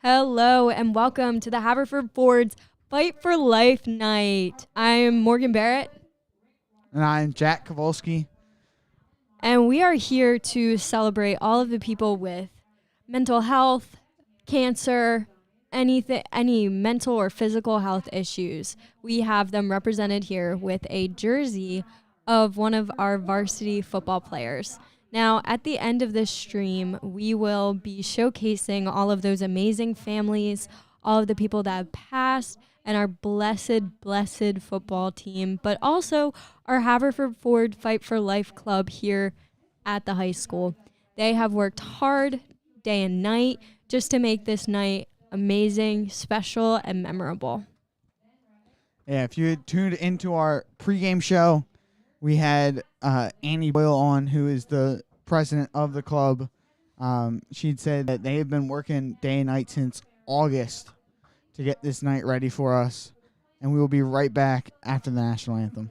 Hello and welcome to the Haverford Ford's Fight for Life Night. I'm Morgan Barrett. And I'm Jack Kowalski. And we are here to celebrate all of the people with mental health, cancer, any mental or physical health issues. We have them represented here with a jersey of one of our varsity football players. Now, at the end of this stream, we will be showcasing all of those amazing families, all of the people that have passed, and our blessed football team, but also our Haverford Ford Fight for Life Club here at the high school. They have worked hard day and night just to make this night amazing, special, and memorable. Yeah, if you had tuned into our pregame show, we had Annie Boyle on, who is the president of the club. She'd said that they have been working day and night since August to get this night ready for us. And we will be right back after the national anthem.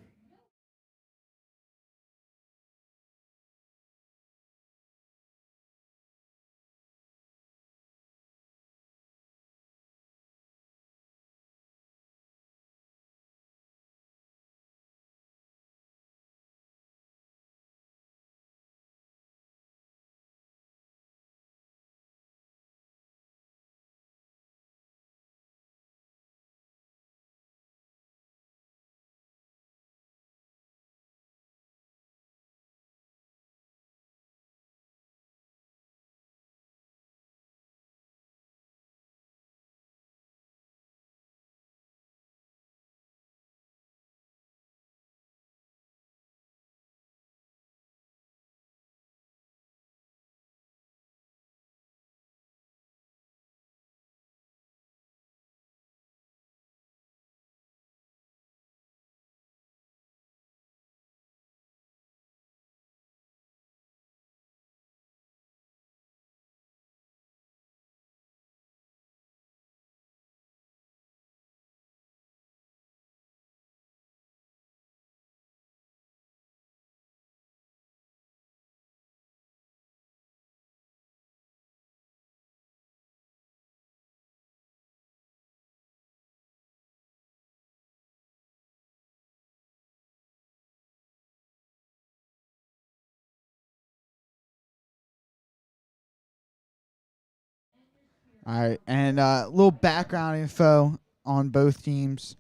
All right, and a little background info on both teams.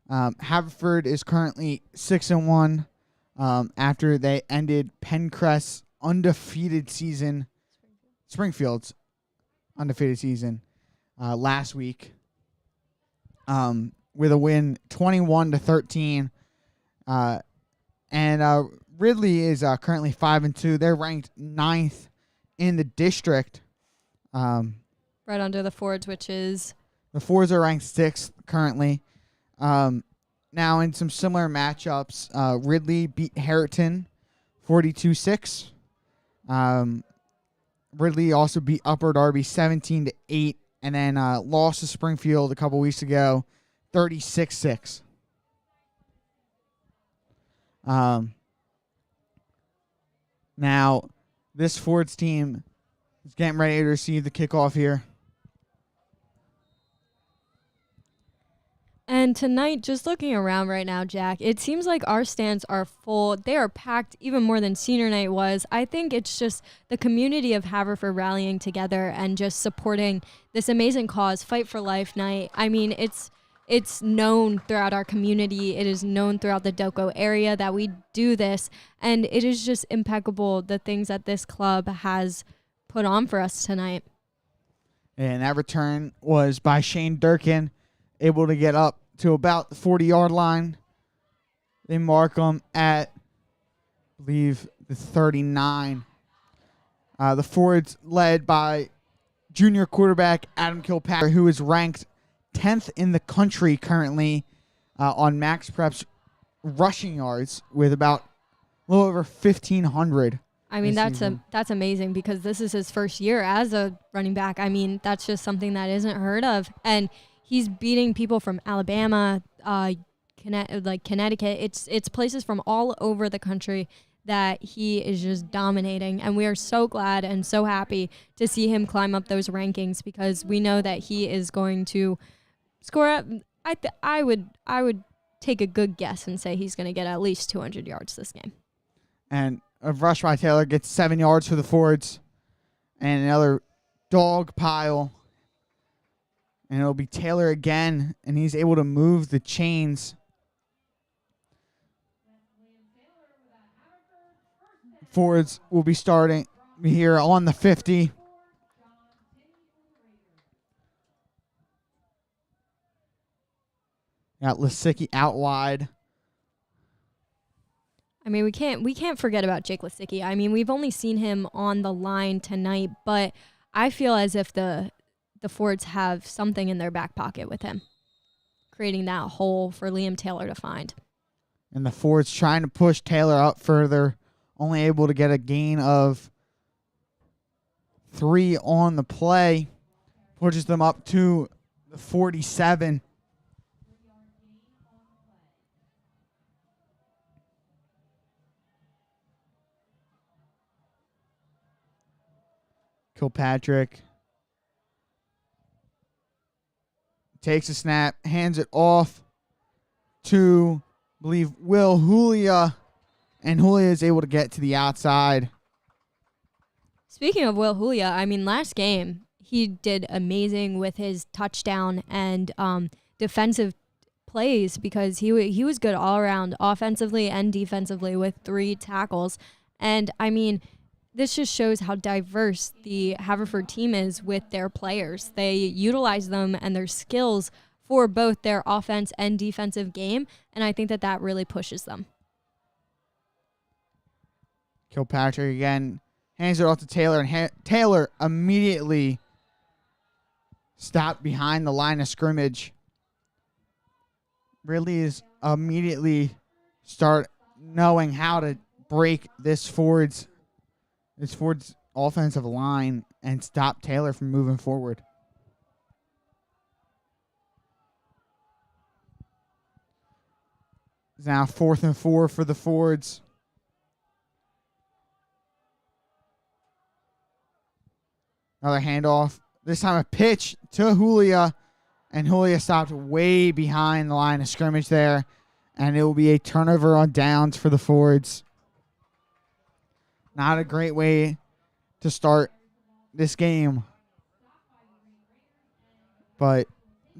Haverford is currently 6-1 after they ended Pencrest's undefeated season, Springfield's undefeated season last week with a win 21-13. And Ridley is currently 5-2. They're ranked 9th in the district. Right under the Fords, which is... The Fords are ranked 6th currently. Now, in some similar matchups, Ridley beat Harrington 42-6. Ridley also beat Upper Darby 17-8, and then lost to Springfield a couple weeks ago 36-6. Now, this Fords team is getting ready to receive the kickoff here. And tonight, just looking around right now, Jack, it seems like our stands are full. They are packed even more than senior night was. I think it's just the community of Haverford rallying together and just supporting this amazing cause, Fight for Life Night. I mean, it's known throughout our community. It is known throughout the Delco area that we do this. And it is just impeccable, the things that this club has put on for us tonight. And that return was by Shane Durkin, able to get up to about the 40-yard line. They mark them at, I believe, the 39. The Fords led by junior quarterback Adam Kilpatrick, who is ranked 10th in the country currently on Max Prep's rushing yards with about a little over 1,500. I mean, that's amazing because this is his first year as a running back. I mean, that's just something that isn't heard of. And he's beating people from Alabama, Connecticut. It's places from all over the country that he is just dominating. And we are so glad and so happy to see him climb up those rankings because we know that he is going to score up. I would take a good guess and say he's going to get at least 200 yards this game. And a rush by Taylor gets 7 yards for the Fords. And another dog pile. And it'll be Taylor again. And he's able to move the chains. Fords will be starting here on the 50. Got Lisicki out wide. I mean, we can't forget about Jake Lisicki. I mean, we've only seen him on the line tonight, but I feel as if the Fords have something in their back pocket with him, creating that hole for Liam Taylor to find. And the Fords trying to push Taylor up further, only able to get a gain of 3 on the play, pushes them up to the 47. Kilpatrick takes a snap, hands it off to, I believe, Will Julia, and Julia is able to get to the outside. Speaking of Will Julia, I mean, last game he did amazing with his touchdown and defensive plays because he was good all around, offensively and defensively, with 3 tackles. And I mean, this just shows how diverse the Haverford team is with their players. They utilize them and their skills for both their offense and defensive game, and I think that really pushes them. Kilpatrick again hands it off to Taylor, and Taylor immediately stopped behind the line of scrimmage. Ridley is immediately start knowing how to break this Ford's offensive line and stop Taylor from moving forward. It's now 4th and 4 for the Fords. Another handoff. This time a pitch to Julia, and Julia stopped way behind the line of scrimmage there, and it will be a turnover on downs for the Fords. Not a great way to start this game, but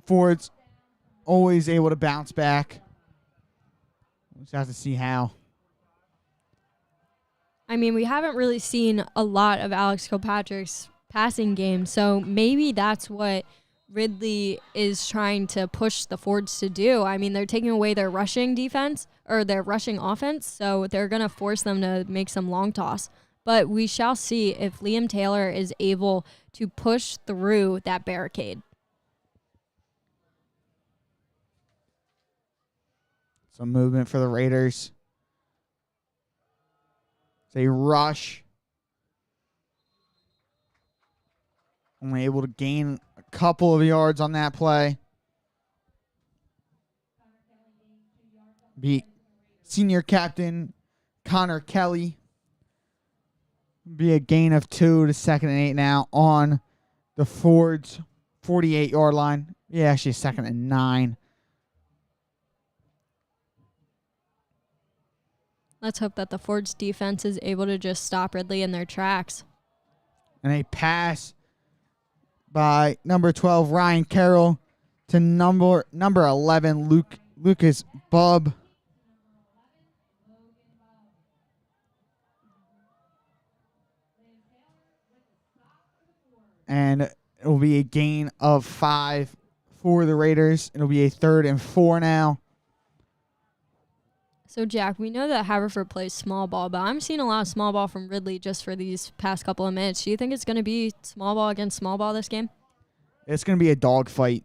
Fords always able to bounce back. We'll just have to see how. I mean, we haven't really seen a lot of Alex Kilpatrick's passing game, so maybe that's what Ridley is trying to push the Fords to do. I mean, they're taking away their rushing defense or their rushing offense, so they're going to force them to make some long toss. But we shall see if Liam Taylor is able to push through that barricade. Some movement for the Raiders. It's a rush. Only able to gain a couple of yards on that play. Beat senior captain Connor Kelly. Be a gain of 2 to 2nd and 8 now on the Fords 48-yard line. Yeah, actually 2nd and 9. Let's hope that the Fords defense is able to just stop Ridley in their tracks. And a pass by number 12, Ryan Carroll, to number 11, Lucas Bubb. And it will be a gain of 5 for the Raiders. It'll be a 3rd and 4 now. So, Jack, we know that Haverford plays small ball, but I'm seeing a lot of small ball from Ridley just for these past couple of minutes. Do you think it's going to be small ball against small ball this game? It's going to be a dogfight.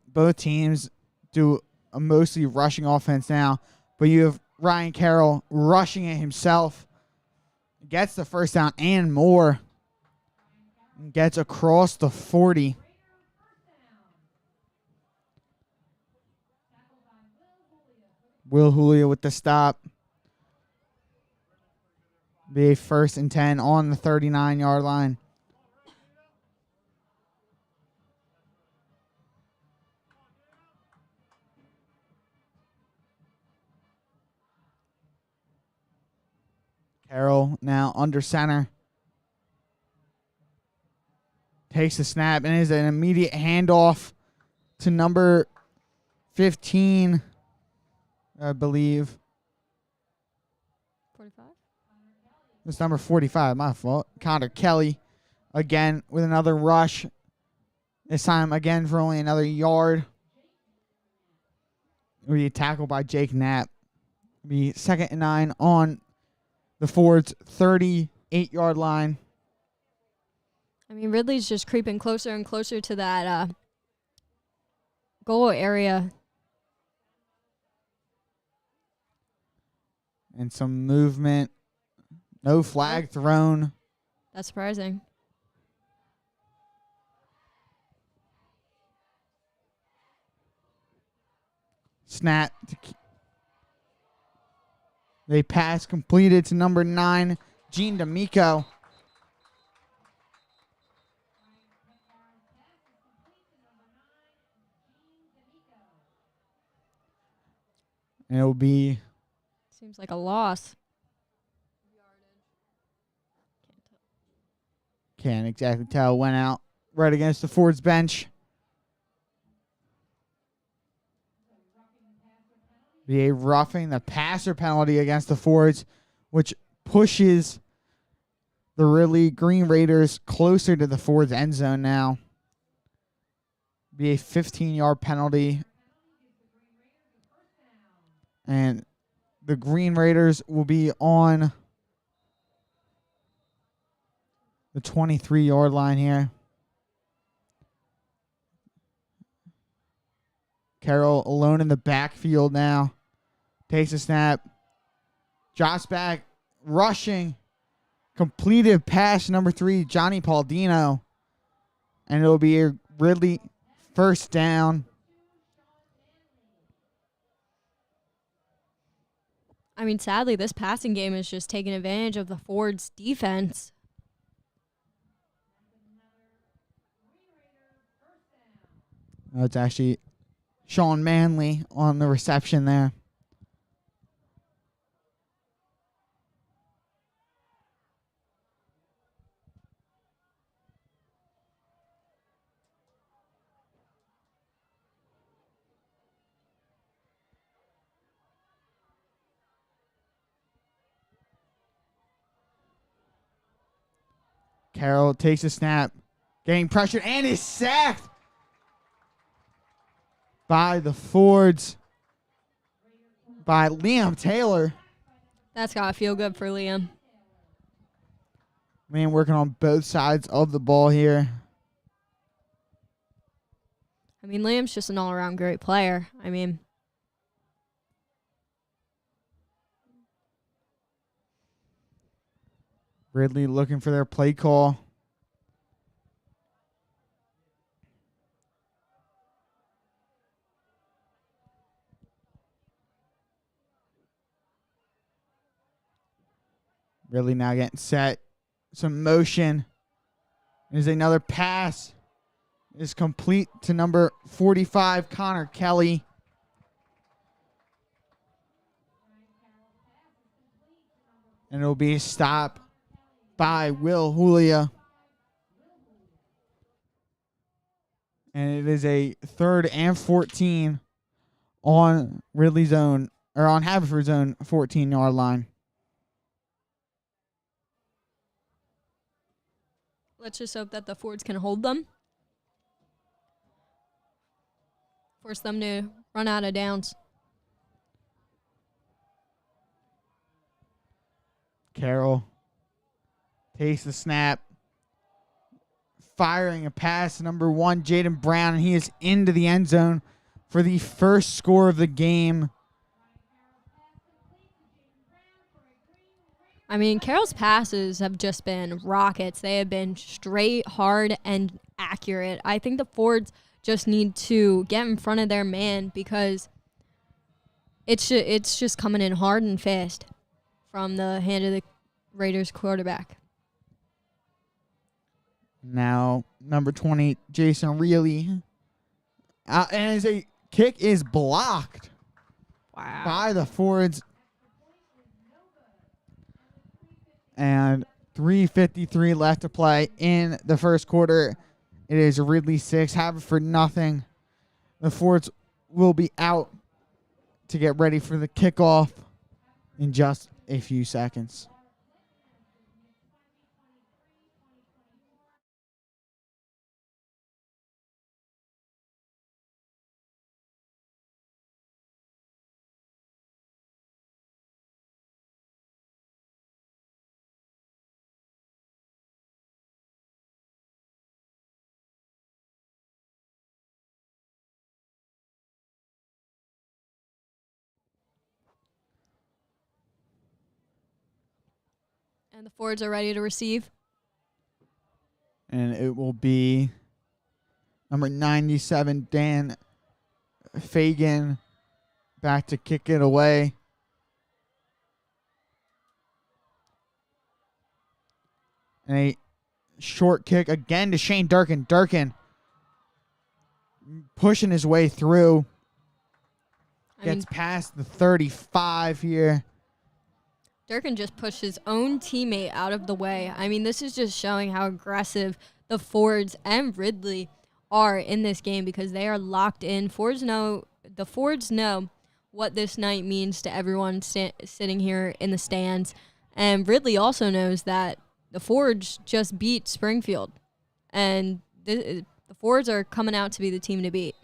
Both teams do a mostly rushing offense now, but you have Ryan Carroll rushing it himself. Gets the first down and more. Gets across the 40. Will Julia with the stop. Be a 1st and 10 on the 39-yard line. Carroll now under center. Takes the snap and is an immediate handoff to number 15, I believe. 45? It's number 45, my fault. Connor Kelly again with another rush. This time again for only another yard. It'll be tackled by Jake Knapp. It'll be 2nd and 9 on the Ford's 38-yard line. I mean, Ridley's just creeping closer and closer to that goal area. And some movement. No flag thrown. That's surprising. Snap. They pass completed to number 9, Gene D'Amico. And it will be... Seems like a loss. Can't exactly tell. Went out right against the Ford's bench. Be a roughing the passer penalty against the Fords, which pushes the Ridley Green Raiders closer to the Ford's end zone now. Be a 15-yard penalty. And the Green Raiders will be on the 23-yard line here. Carroll alone in the backfield now. Takes a snap. Drops back. Rushing. Completed pass number 3, Johnny Paladino. And it'll be a Ridley 1st down. I mean, sadly, this passing game is just taking advantage of the Ford's defense. It's actually Sean Manley on the reception there. Carroll takes a snap, getting pressured, and is sacked by the Fords, by Liam Taylor. That's got to feel good for Liam. Man, working on both sides of the ball here. I mean, Liam's just an all-around great player. I mean, Ridley looking for their play call. Ridley now getting set. Some motion. There's another pass. Is complete to number 45, Connor Kelly. And it'll be a stop by Will Julia. And it is a 3rd and 14 on Ridley's own, or on Haverford's own 14-yard line. let's just hope that the Fords can hold them. Force them to run out of downs. Carroll takes the snap. Firing a pass to number 1, Jaden Brown, and he is into the end zone for the first score of the game. I mean, Carroll's passes have just been rockets. They have been straight, hard, and accurate. I think the Fords just need to get in front of their man because it's just coming in hard and fast from the hand of the Raiders quarterback. Now, number 20, Jason Ridley. And a kick is blocked by the Fords. And 3:53 left to play in the first quarter. It is Ridley 6, Haverford nothing. The Fords will be out to get ready for the kickoff in just a few seconds. And the Fords are ready to receive. And it will be number 97, Dan Fagan, back to kick it away. And a short kick again to Shane Durkin. Durkin pushing his way through. Gets past the 35 here. Durkin just pushed his own teammate out of the way. I mean, this is just showing how aggressive the Fords and Ridley are in this game because they are locked in. The Fords know what this night means to everyone sitting here in the stands. And Ridley also knows that the Fords just beat Springfield. And the Fords are coming out to be the team to beat.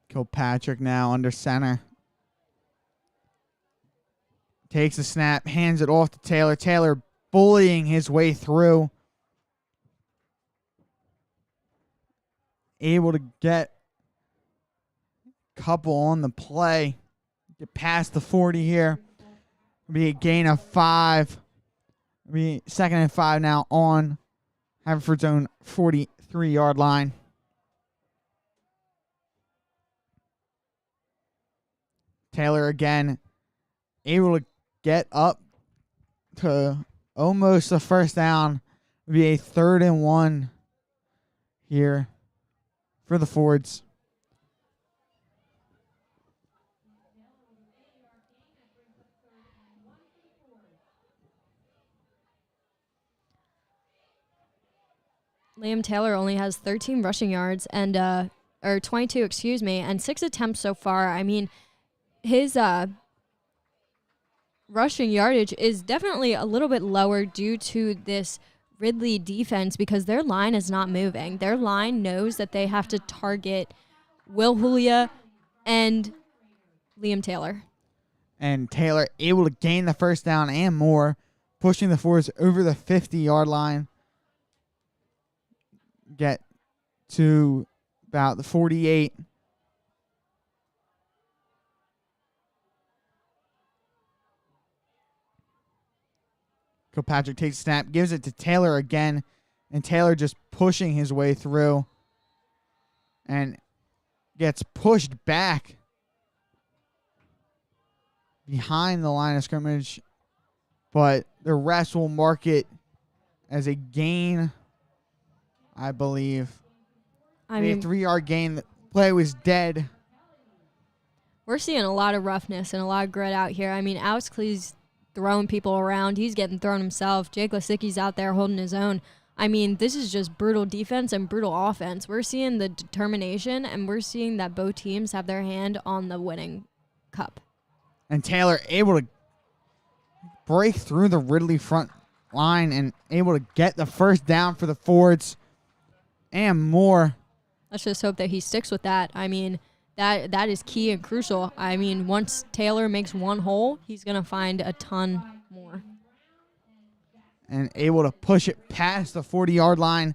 Kilpatrick now under center. Takes the snap, hands it off to Taylor. Taylor bullying his way through. Able to get a couple on the play. Get past the 40 here. Be a gain of 5. Be 2nd and 5 now on Haverford's own 43-yard line. Taylor again able to get up to almost a first down. It'll be a 3rd and 1 here for the Fords. Liam Taylor only has 13 rushing yards and 22, and 6 attempts so far. I mean, his rushing yardage is definitely a little bit lower due to this Ridley defense because their line is not moving. Their line knows that they have to target Will Julia and Liam Taylor. And Taylor able to gain the first down and more, pushing the Fords over the 50-yard line. Get to about the 48. Kilpatrick takes a snap, gives it to Taylor again, and Taylor just pushing his way through and gets pushed back behind the line of scrimmage, but the refs will mark it as a gain, I believe. A 3-yard gain. The play was dead. We're seeing a lot of roughness and a lot of grit out here. I mean, Alex Clee's throwing people around. He's getting thrown himself. Jake Lasicki's out there holding his own. I mean, this is just brutal defense and brutal offense. We're seeing the determination, and we're seeing that both teams have their hand on the winning cup. And Taylor able to break through the Ridley front line and able to get the first down for the Fords and more. Let's just hope that he sticks with that. I mean, that is key and crucial. I mean, once Taylor makes one hole, he's going to find a ton more. And able to push it past the 40-yard line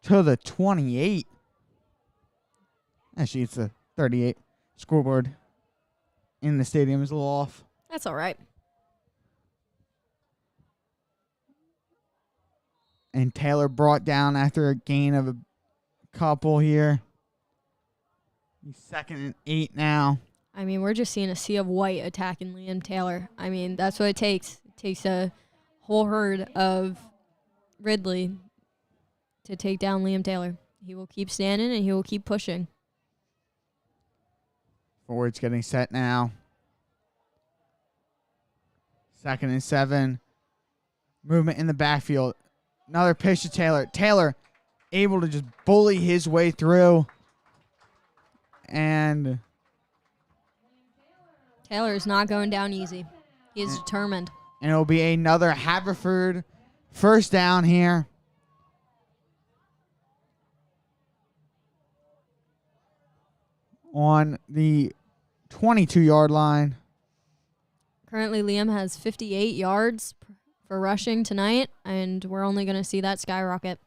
to the 28. Actually, it's the 38. Scoreboard in the stadium is a little off. That's all right. And Taylor brought down after a gain of a couple here. He's 2nd and 8 now. I mean, we're just seeing a sea of white attacking Liam Taylor. I mean, that's what it takes. It takes a whole herd of Ridley to take down Liam Taylor. He will keep standing and he will keep pushing. Forward's getting set now. 2nd and 7. Movement in the backfield. Another pitch to Taylor. Taylor able to just bully his way through. And Taylor is not going down easy. He is determined. And it'll be another Haverford first down here. On the 22-yard line. Currently, Liam has 58 yards for rushing tonight, and we're only going to see that skyrocket.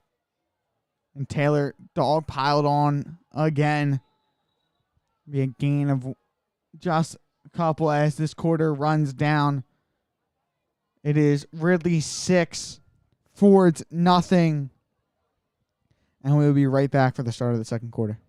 And Taylor dog-piled on again. Be a gain of just a couple as this quarter runs down. It is Ridley 6, Fords nothing. And we'll be right back for the start of the second quarter.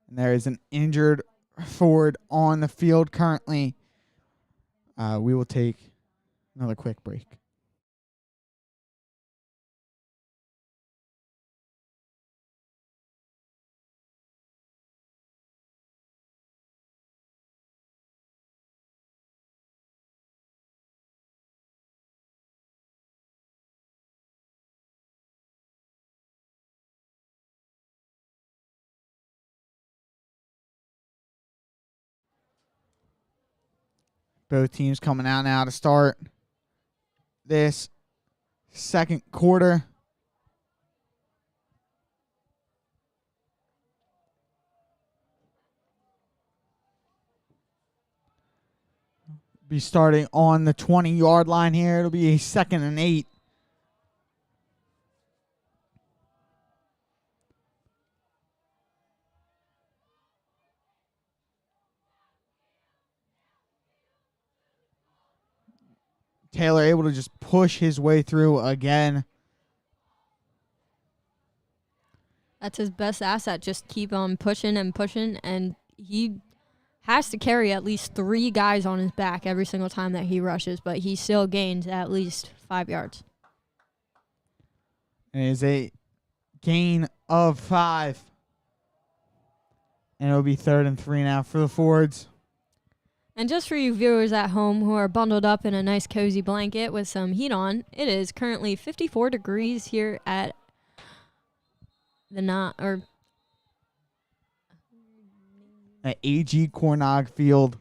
And there is an injured Ford on the field currently. We will take another quick break. Both teams coming out now to start this second quarter. Be starting on the 20-yard line here. It'll be a 2nd and 8. Taylor able to just push his way through again. That's his best asset. Just keep on pushing and pushing, and he has to carry at least 3 guys on his back every single time that he rushes, but he still gains at least 5 yards. It is a gain of 5. And it'll be 3rd and 3 now for the Fords. And just for you viewers at home who are bundled up in a nice cozy blanket with some heat on, it is currently 54 degrees here at the At AG Cornog Field.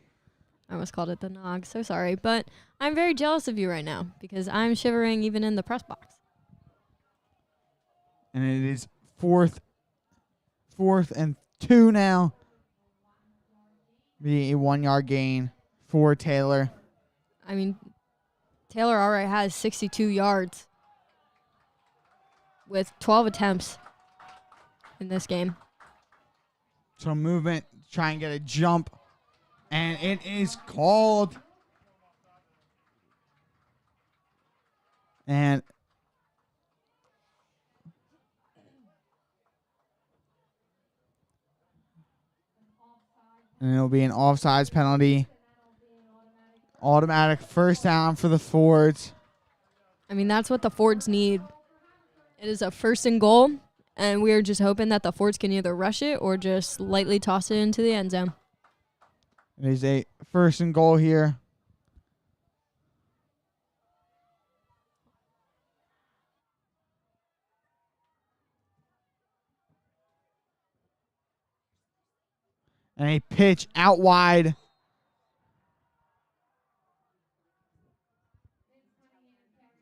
I almost called it the Nog. So sorry, but I'm very jealous of you right now because I'm shivering even in the press box. And it is 4th and 2 now. Be a 1-yard gain for Taylor. I mean, Taylor already has 62 yards with 12 attempts in this game. So movement, try and get a jump. And it is called. And it'll be an offsides penalty. Automatic first down for the Fords. I mean, that's what the Fords need. It is a 1st and goal, and we are just hoping that the Fords can either rush it or just lightly toss it into the end zone. It is a 1st and goal here. And a pitch out wide.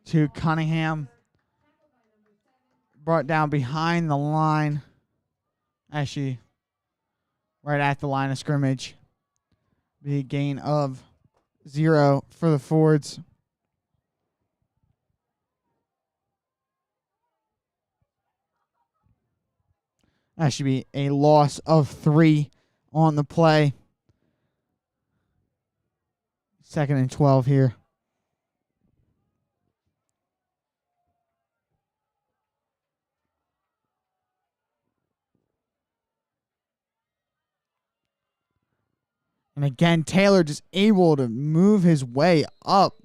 To Cunningham. Brought down behind the line. Actually, right at the line of scrimmage. Be a gain of 0 for the Fords. That should be a loss of 3 on the play. 2nd and 12 here. And again, Taylor just able to move his way up.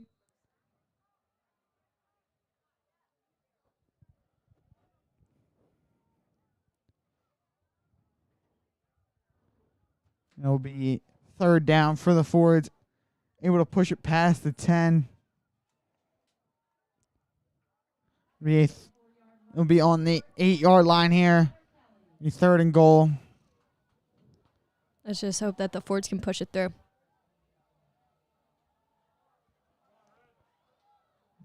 It'll be 3rd down for the Fords. Able to push it past the 10. It'll be on the 8-yard line here. Be 3rd and goal. Let's just hope that the Fords can push it through.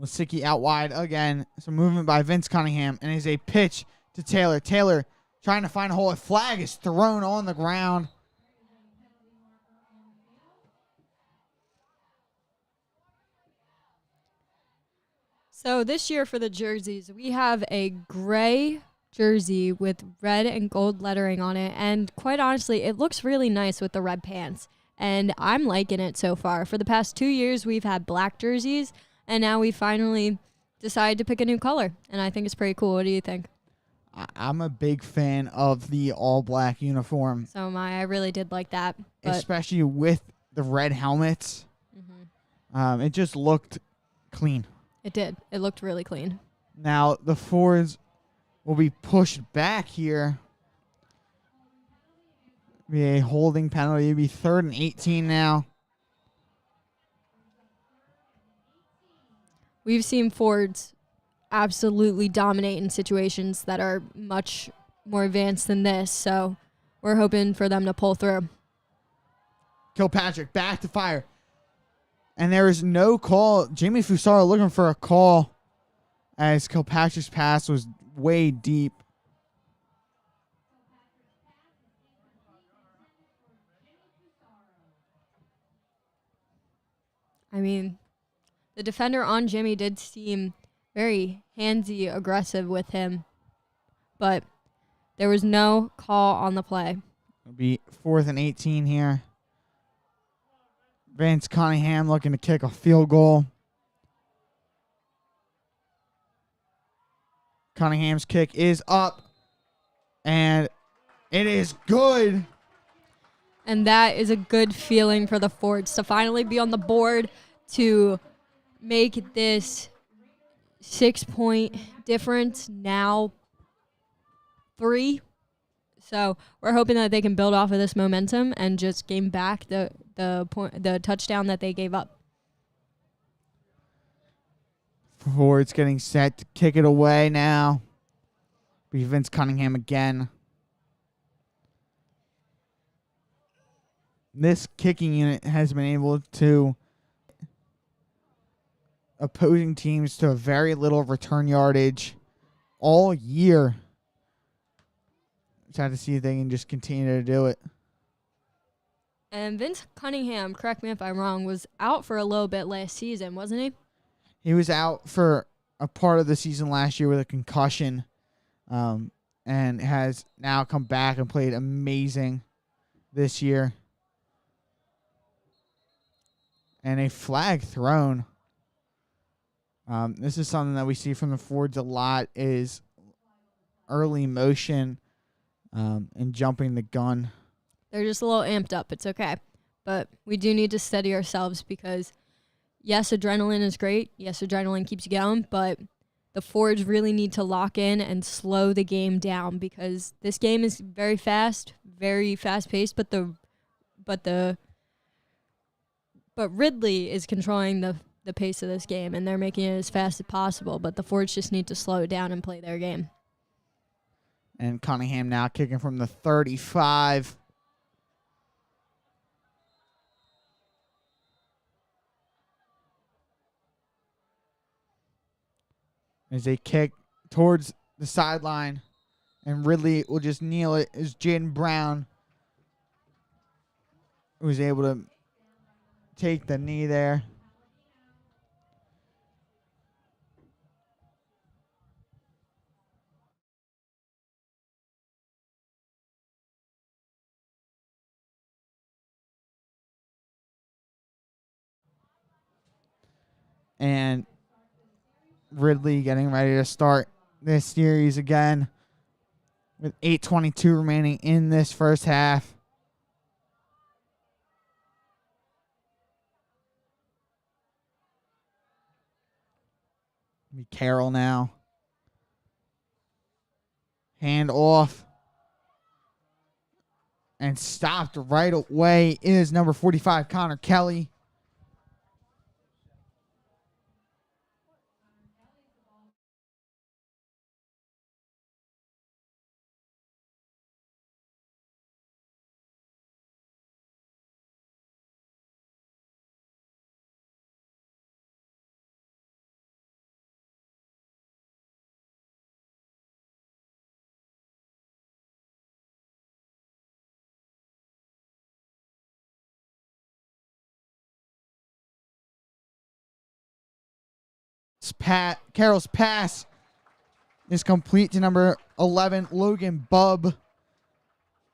Wasicki out wide again. Some movement by Vince Cunningham. And is a pitch to Taylor. Taylor trying to find a hole. A flag is thrown on the ground. So this year for the jerseys, we have a gray jersey with red and gold lettering on it. And quite honestly, it looks really nice with the red pants. And I'm liking it so far. For the past 2 years, we've had black jerseys. And now we finally decided to pick a new color. And I think it's pretty cool. What do you think? I'm a big fan of the all-black uniform. So am I. I really did like that. Especially with the red helmets. Mm-hmm. It just looked clean. It did. It looked really clean. Now, the Fords will be pushed back here. Be a holding penalty. It'll be 3rd and 18 now. We've seen Fords absolutely dominate in situations that are much more advanced than this, so we're hoping for them to pull through. Kilpatrick back to fire. And there is no call. Jamie Fusaro looking for a call as Kilpatrick's pass was way deep. I mean, the defender on Jimmy did seem very handsy, aggressive with him, but there was no call on the play. It'll be 4th and 18 here. Vince Cunningham looking to kick a field goal. Cunningham's kick is up, and it is good. And that is a good feeling for the Fords to finally be on the board to make this 6-point difference now 3. So we're hoping that they can build off of this momentum and just gain back the touchdown that they gave up. Fords getting set to kick it away now. Be Vince Cunningham again. This kicking unit has been able to opposing teams to a very little return yardage all year. Try to see if they can just continue to do it. And Vince Cunningham, correct me if I'm wrong, was out for a little bit last season, wasn't he? He was out for a part of the season last year with a concussion, and has now come back and played amazing this year. And a flag thrown. This is something that we see from the Fords a lot, is early motion and jumping the gun. They're just a little amped up. It's okay. But we do need to steady ourselves because, yes, adrenaline is great. Yes, adrenaline keeps you going. But the Fords really need to lock in and slow the game down because this game is very fast paced, but Ridley is controlling the pace of this game, and they're making it as fast as possible. But the Fords just need to slow down and play their game. And Cunningham now kicking from the 35. As they kick towards the sideline, and Ridley will just kneel it as Jaden Brown was able to take the knee there. And Ridley getting ready to start this series again with 8:22 remaining in this first half. Carroll now. Hand off. And stopped right away is number 45, Connor Kelly. Carroll's pass is complete to number 11, Logan Bubb.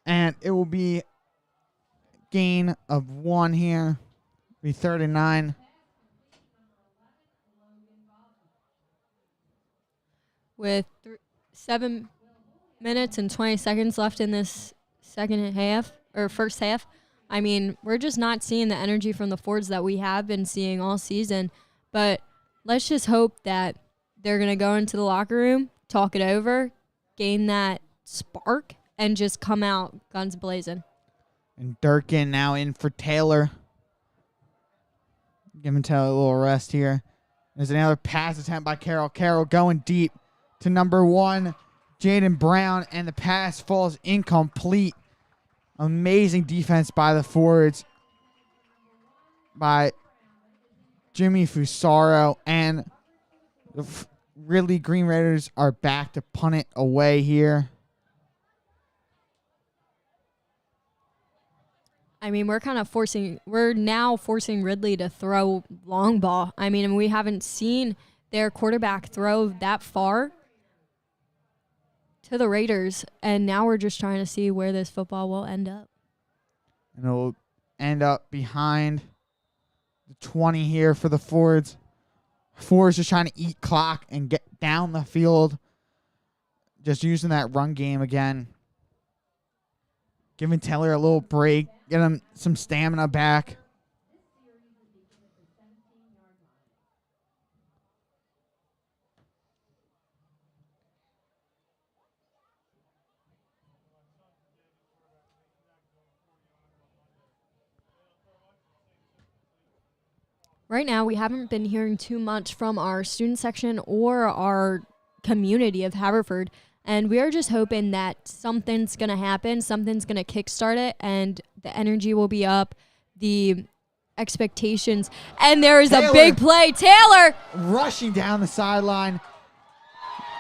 And it will be gain of 1 here. Be 39. With 7 minutes and 20 seconds left in this second half or first half, I mean, we're just not seeing the energy from the Fords that we have been seeing all season. But let's just hope that they're going to go into the locker room, talk it over, gain that spark, and just come out guns blazing. And Durkin now in for Taylor. Giving Taylor a little rest here. There's another pass attempt by Carroll. Carroll going deep to number 1, Jaden Brown, and the pass falls incomplete. Amazing defense by the Fords, by Jimmy Fusaro, and the Ridley Green Raiders are back to punt it away here. I mean, we're now forcing Ridley to throw long ball. I mean, we haven't seen their quarterback throw that far to the Raiders, and now we're just trying to see where this football will end up. And it'll end up behind the 20 here for the Fords. Fords just trying to eat clock and get down the field. Just using that run game again. Giving Taylor a little break. Get him some stamina back. Right now, we haven't been hearing too much from our student section or our community of Haverford, and we are just hoping that something's going to happen, something's going to kickstart it, and the energy will be up, the expectations, and there is a big play. Taylor! Rushing down the sideline.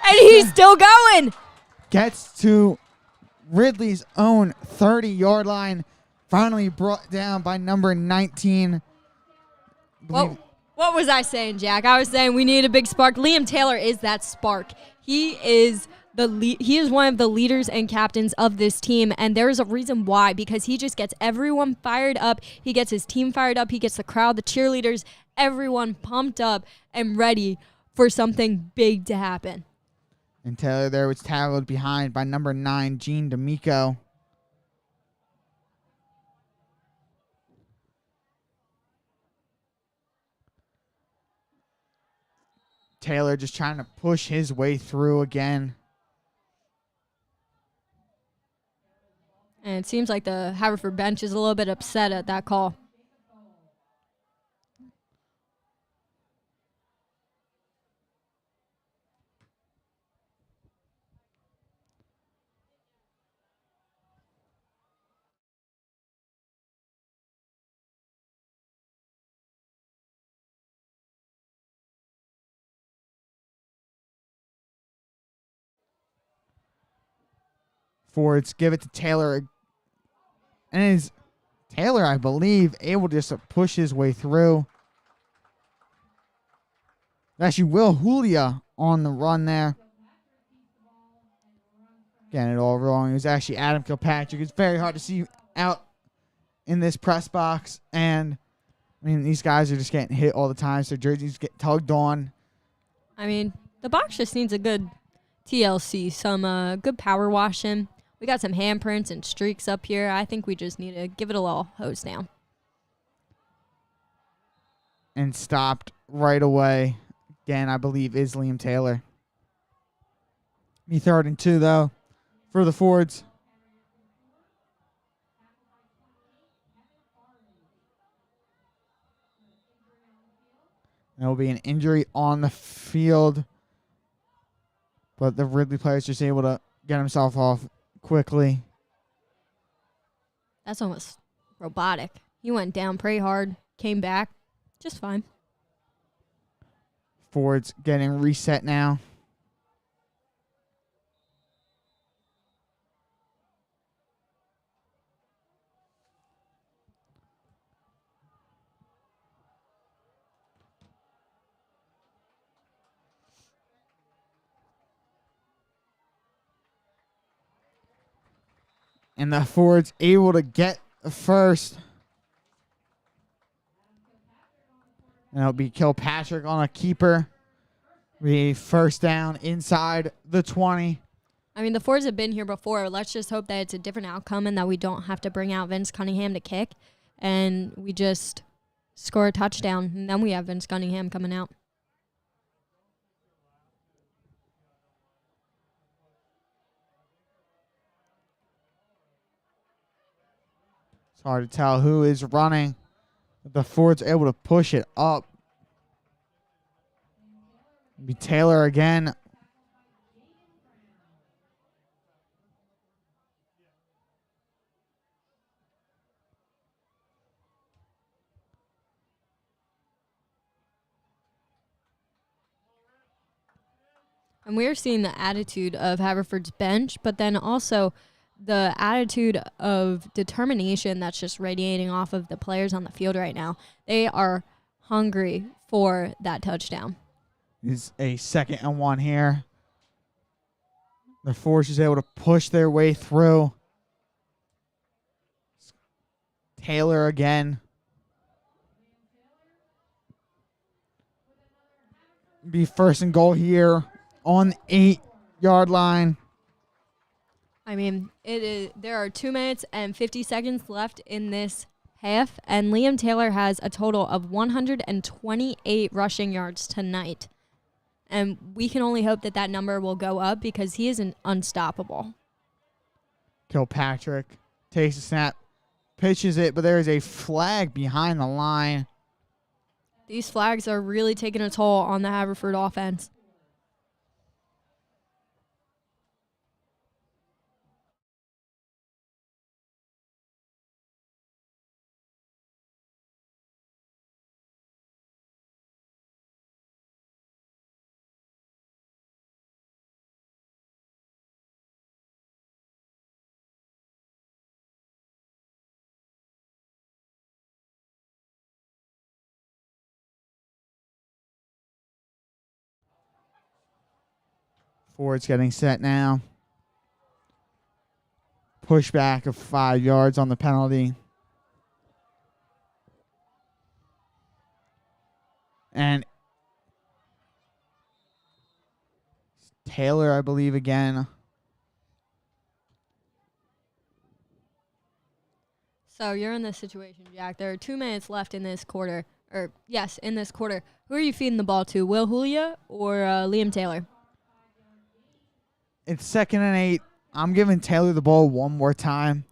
And he's still going! Gets to Ridley's own 30-yard line. Finally brought down by number 19. What was I saying, Jack? I was saying we need a big spark. Liam Taylor is that spark. He is one of the leaders and captains of this team, and there is a reason why, because he just gets everyone fired up. He gets his team fired up. He gets the crowd, the cheerleaders, everyone pumped up and ready for something big to happen. And Taylor there was tackled behind by number 9, Gene D'Amico. Taylor just trying to push his way through again. And it seems like the Haverford bench is a little bit upset at that call. Forwards give it to Taylor. And is Taylor, I believe, able just to push his way through. Actually, Will Julia on the run there. Getting it all wrong. It was actually Adam Kilpatrick. It's very hard to see out in this press box. And, I mean, these guys are just getting hit all the time. So jerseys get tugged on. I mean, the box just needs a good TLC, some good power washing. We got some handprints and streaks up here. I think we just need to give it a little hose down. And stopped right away. Again, I believe is Liam Taylor. Be 3rd and 2, though, for the Fords. There will be an injury on the field. But the Ridley player is just able to get himself off quickly. That's almost robotic. He went down pretty hard, came back just fine. Ford's getting reset now. And the Ford's able to get the first. And it'll be Kilpatrick on a keeper. Be 1st down inside the 20. I mean, the Fords have been here before. Let's just hope that it's a different outcome and that we don't have to bring out Vince Cunningham to kick. And we just score a touchdown. And then we have Vince Cunningham coming out. It's hard to tell who is running. The Ford's able to push it up. It'll be Taylor again. And we're seeing the attitude of Haverford's bench, but then also the attitude of determination that's just radiating off of the players on the field right now. They are hungry for that touchdown. Is a 2nd and 1 here. The Force is able to push their way through. Taylor again. Be 1st and goal here on the 8-yard line. I mean, there are 2 minutes and 50 seconds left in this half, and Liam Taylor has a total of 128 rushing yards tonight. And we can only hope that that number will go up because he is unstoppable. Kilpatrick takes a snap, pitches it, but there is a flag behind the line. These flags are really taking a toll on the Haverford offense. Ford's getting set now. Pushback of 5 yards on the penalty. And Taylor, I believe, again. So you're in this situation, Jack. There are 2 minutes left in this quarter. in this quarter. Who are you feeding the ball to, Will Julia or Liam Taylor? It's 2nd and 8. I'm giving Taylor the ball one more time.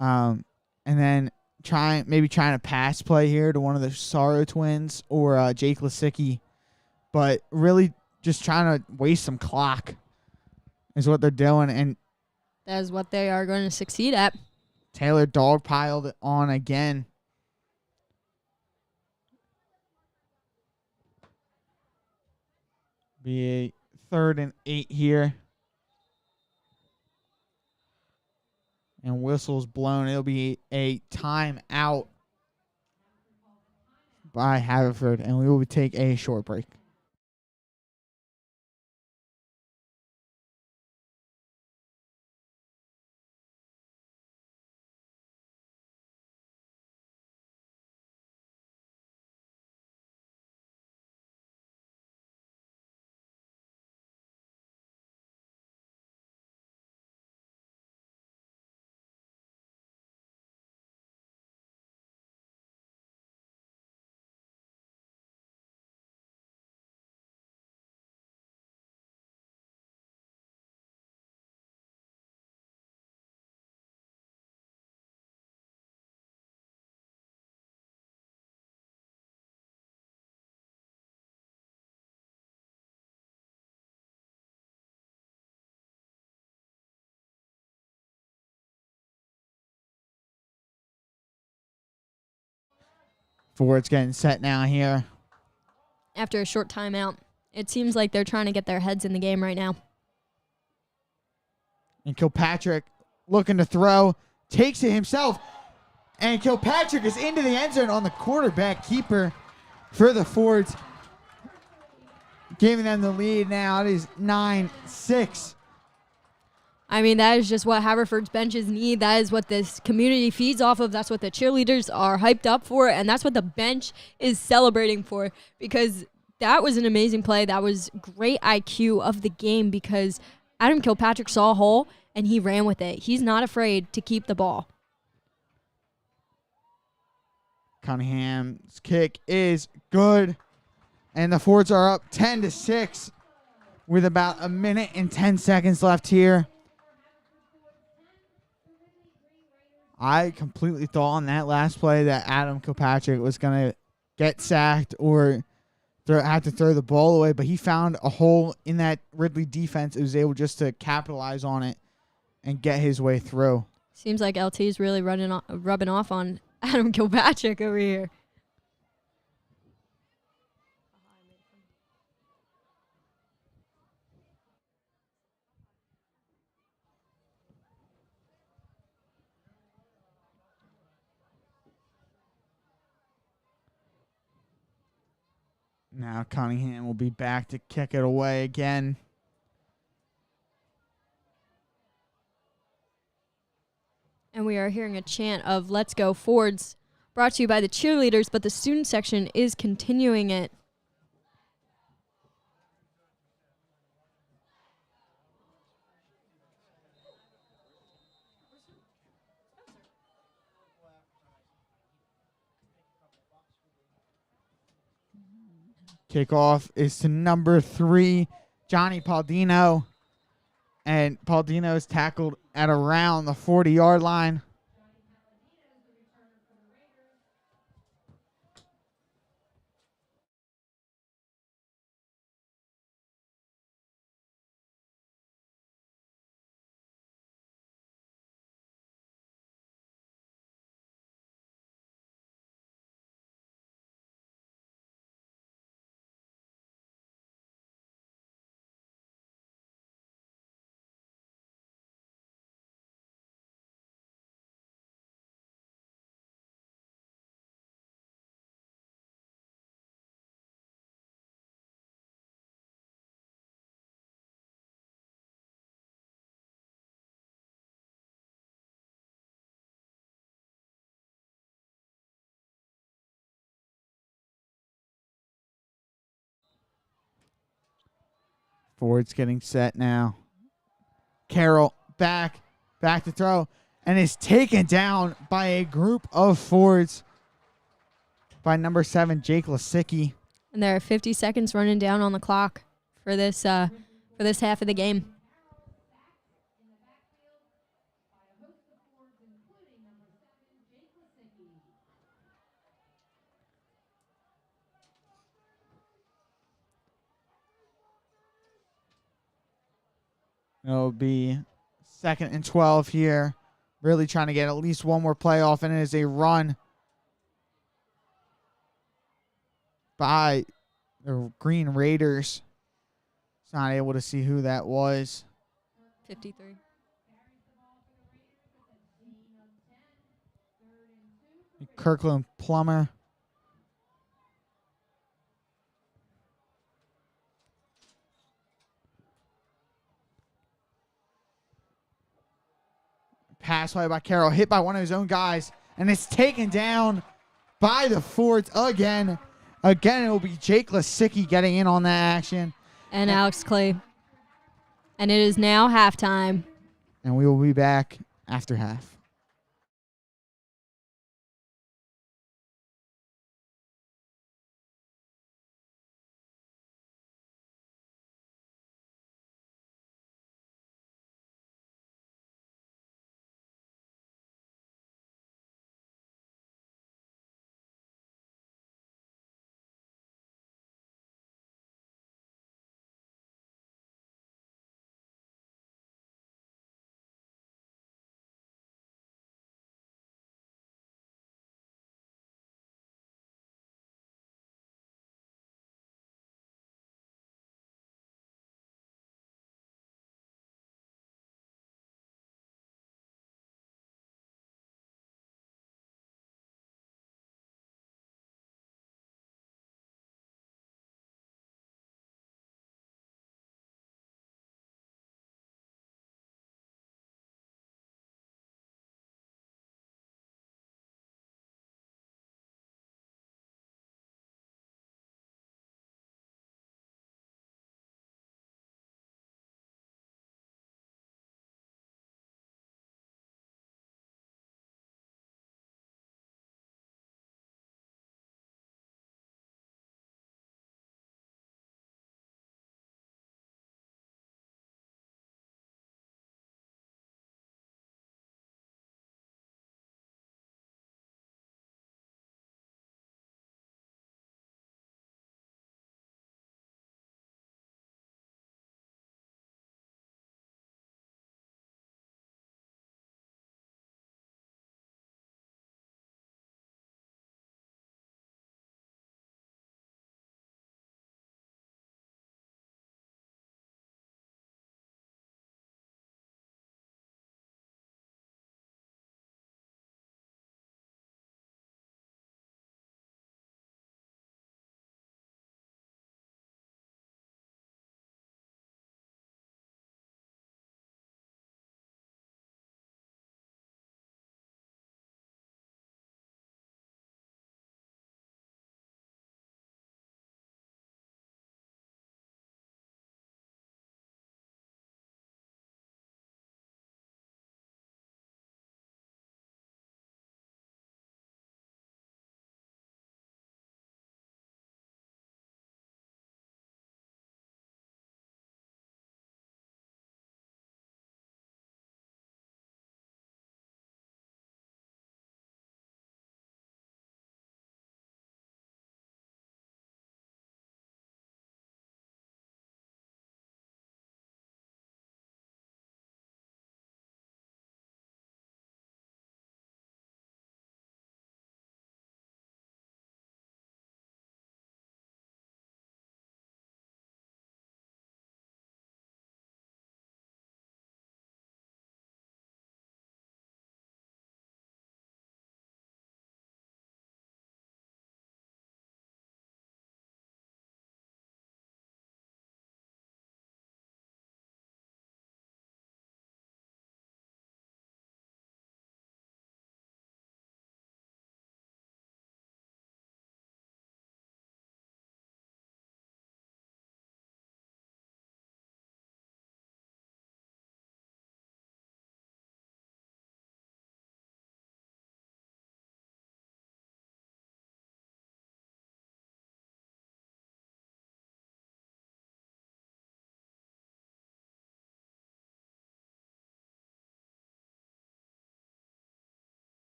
And then trying to pass play here to one of the Sorrow twins or Jake Lisicki. But really just trying to waste some clock is what they're doing. And that is what they are going to succeed at. Taylor dogpiled it on again. Be a 3rd and 8 here. And whistle's blown. It'll be a timeout by Haverford, and we will take a short break. Ford's getting set now here. After a short timeout, it seems like they're trying to get their heads in the game right now. And Kilpatrick looking to throw, takes it himself. And Kilpatrick is into the end zone on the quarterback keeper for the Fords, giving them the lead now. It is 9-6. I mean, that is just what Haverford's benches need. That is what this community feeds off of. That's what the cheerleaders are hyped up for, and that's what the bench is celebrating for, because that was an amazing play. That was great IQ of the game because Adam Kilpatrick saw a hole, and he ran with it. He's not afraid to keep the ball. Cunningham's kick is good, and the Fords are up 10-6 with about 1 minute and 10 seconds left here. I completely thought on that last play that Adam Kilpatrick was going to get sacked or have to throw the ball away, but he found a hole in that Ridley defense. It was able just to capitalize on it and get his way through. Seems like LT is really rubbing off on Adam Kilpatrick over here. Now Cunningham will be back to kick it away again. And we are hearing a chant of "Let's Go Fords," brought to you by the cheerleaders, but the student section is continuing it. Kickoff is to number 3, Johnny Paldino. And Paldino is tackled at around the 40-yard line. Ford's getting set now. Carroll back to throw, and is taken down by a group of Fords. by number 7, Jake Lasicki. And there are 50 seconds running down on the clock for this half of the game. It'll be 2nd and 12 here. Really trying to get at least one more play off, and it is a run by the Green Raiders. It's not able to see who that was. 53. Kirkland Plummer. Pass play by Carroll, hit by one of his own guys, and it's taken down by the Fords again. Again, it will be Jake Lasicki getting in on that action. And Alex Clay. And it is now halftime. And we will be back after half.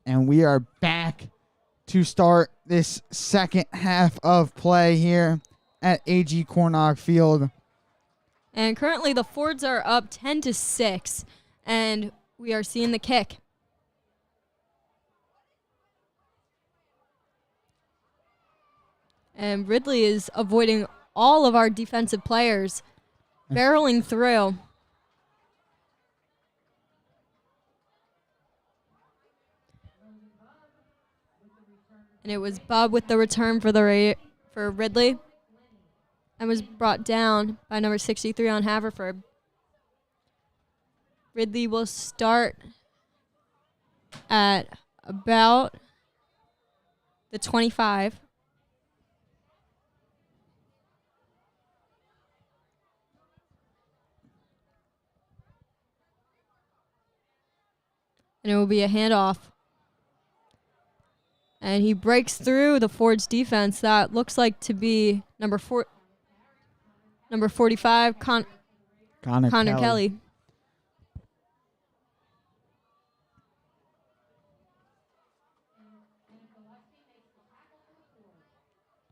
And we are back to start this second half of play here at AG Cornog Field. And currently the Fords are up 10-6, and we are seeing the kick. And Ridley is avoiding all of our defensive players, barreling through. And it was Bub with the return for Ridley, and was brought down by number 63 on Haverford. Ridley will start at about the 25. And it will be a handoff. And he breaks through the Ford's defense. That looks like to be number 45, Connor Kelly.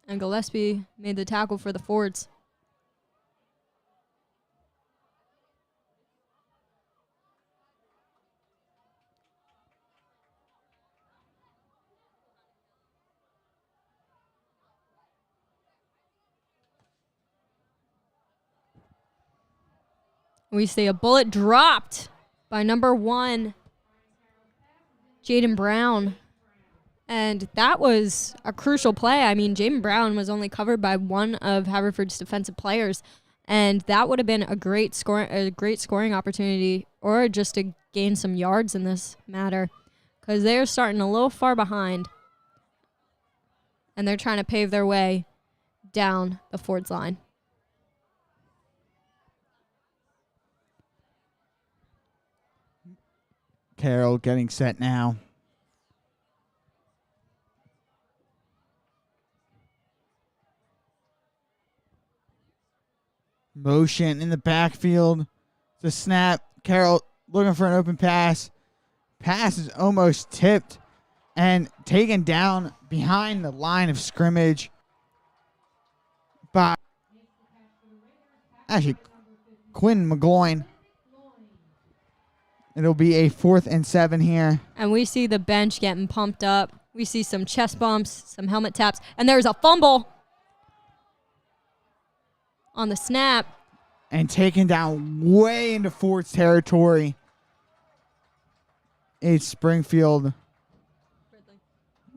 And Gillespie made the tackle for the Fords. We see a bullet dropped by number 1, Jaden Brown. And that was a crucial play. I mean, Jaden Brown was only covered by one of Haverford's defensive players, and that would have been a great scoring opportunity, or just to gain some yards in this matter, because they're starting a little far behind, and they're trying to pave their way down the Ford's line. Carroll getting set now. Motion in the backfield. The snap. Carroll looking for an open pass. Pass is almost tipped and taken down behind the line of scrimmage by actually Quinn McGloin. It'll be a 4th and 7 here. And we see the bench getting pumped up. We see some chest bumps, some helmet taps, and there's a fumble on the snap. And taken down way into Ford's territory. It's Springfield.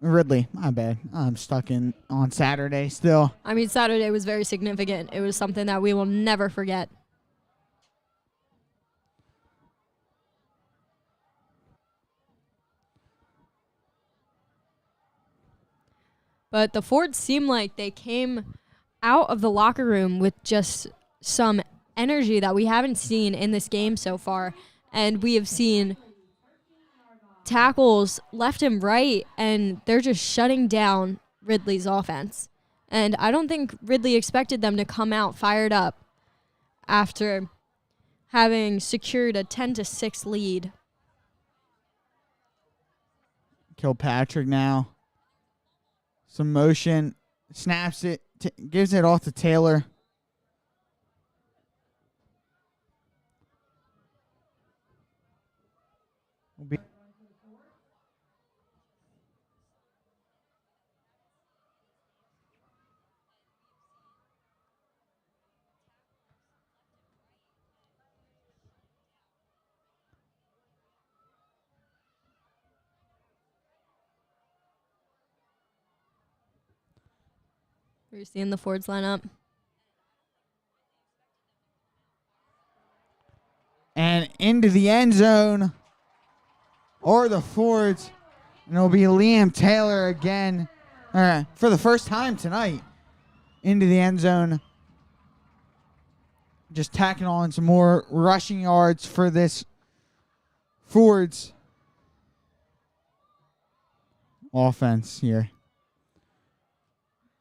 Ridley, my bad. I'm stuck on Saturday still. I mean, Saturday was very significant. It was something that we will never forget. But the Fords seemed like they came out of the locker room with just some energy that we haven't seen in this game so far. And we have seen tackles left and right, and they're just shutting down Ridley's offense. And I don't think Ridley expected them to come out fired up after having secured a 10-6 lead. Kilpatrick now. Some motion. Snaps it. Gives it off to Taylor. We're seeing the Fords line up. And into the end zone. Or the Fords. And it'll be Liam Taylor again. For the first time tonight. Into the end zone. Just tacking on some more rushing yards for this Fords offense here.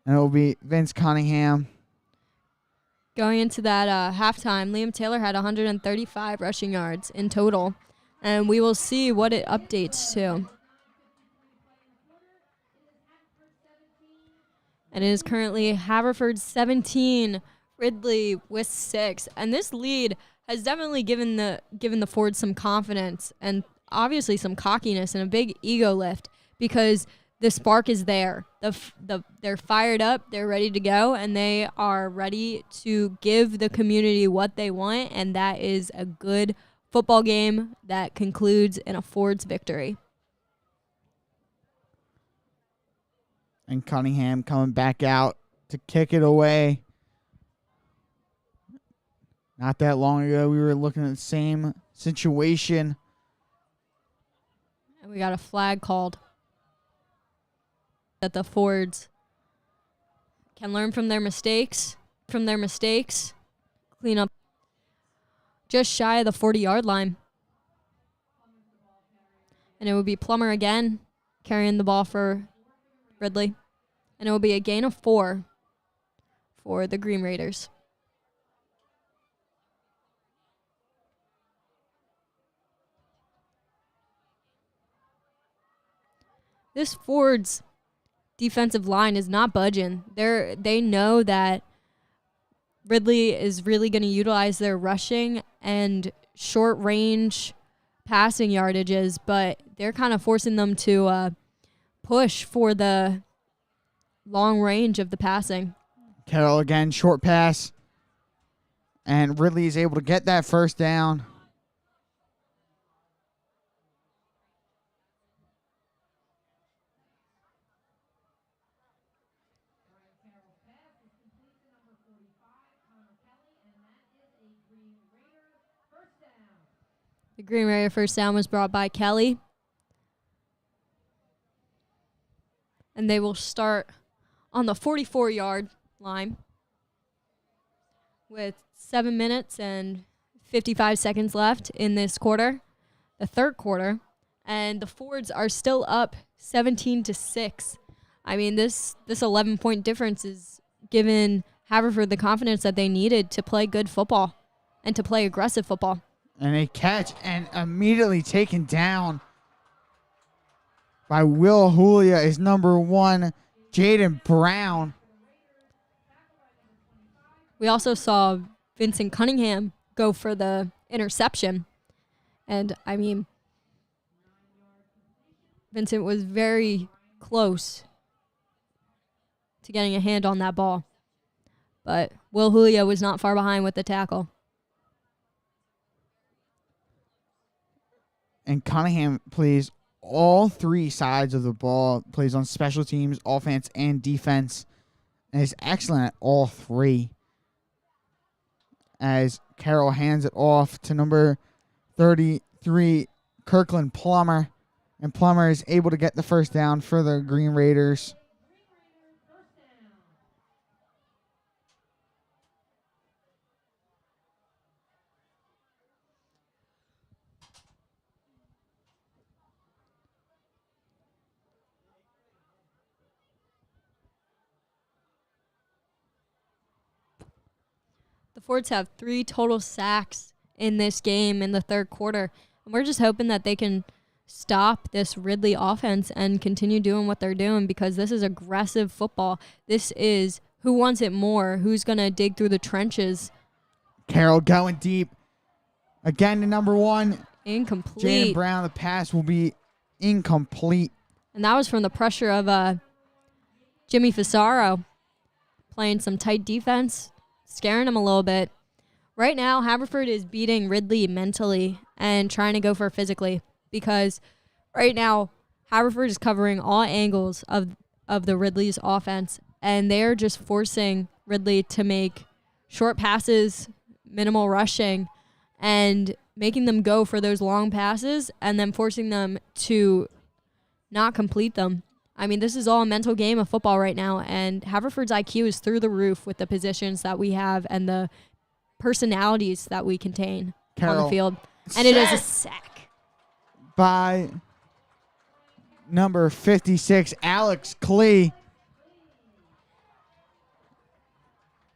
And it will be Vince Cunningham. Going into that halftime, Liam Taylor had 135 rushing yards in total. And we will see what it updates to. And it is currently Haverford 17, Ridley with 6. And this lead has definitely given the Fords some confidence and obviously some cockiness and a big ego lift, because the spark is there. They're fired up, they're ready to go, and they are ready to give the community what they want, and that is a good football game that concludes in a Fords victory. And Cunningham coming back out to kick it away. Not that long ago, we were looking at the same situation. And we got a flag called. That the Fords can learn from their mistakes. Clean up just shy of the 40-yard line. And it would be Plummer again carrying the ball for Ridley. And it will be a gain of 4 for the Green Raiders. This Fords defensive line is not budging. They know that Ridley is really going to utilize their rushing and short range passing yardages, but they're kind of forcing them to push for the long range of the passing. Carroll again, short pass. And Ridley is able to get that first down. The Green Raider first down was brought by Kelly. And they will start on the 44-yard line with 7 minutes and 55 seconds left in this quarter, the third quarter. And the Fords are still up 17-6. I mean, this 11-point difference is giving Haverford the confidence that they needed to play good football and to play aggressive football. And a catch and immediately taken down by Will Julia is number 1, Jaden Brown. We also saw Vincent Cunningham go for the interception. And, I mean, Vincent was very close to getting a hand on that ball. But Will Julia was not far behind with the tackle. And Cunningham plays all 3 sides of the ball, plays on special teams, offense, and defense, and is excellent at all 3. As Carroll hands it off to number 33, Kirkland Plummer, and Plummer is able to get the first down for the Green Raiders. The Fords have 3 total sacks in this game in the third quarter. And we're just hoping that they can stop this Ridley offense and continue doing what they're doing, because this is aggressive football. This is who wants it more, who's going to dig through the trenches. Carroll going deep. Again to number 1. Incomplete. Jaden Brown, the pass will be incomplete. And that was from the pressure of Jimmy Fisaro playing some tight defense, scaring him a little bit. Right now, Haverford is beating Ridley mentally and trying to go for physically, because right now, Haverford is covering all angles of the Ridley's offense, and they're just forcing Ridley to make short passes, minimal rushing, and making them go for those long passes and then forcing them to not complete them. I mean, this is all a mental game of football right now, and Haverford's IQ is through the roof with the positions that we have and the personalities that we contain on the field. And it is a sack by number 56, Alex Klee.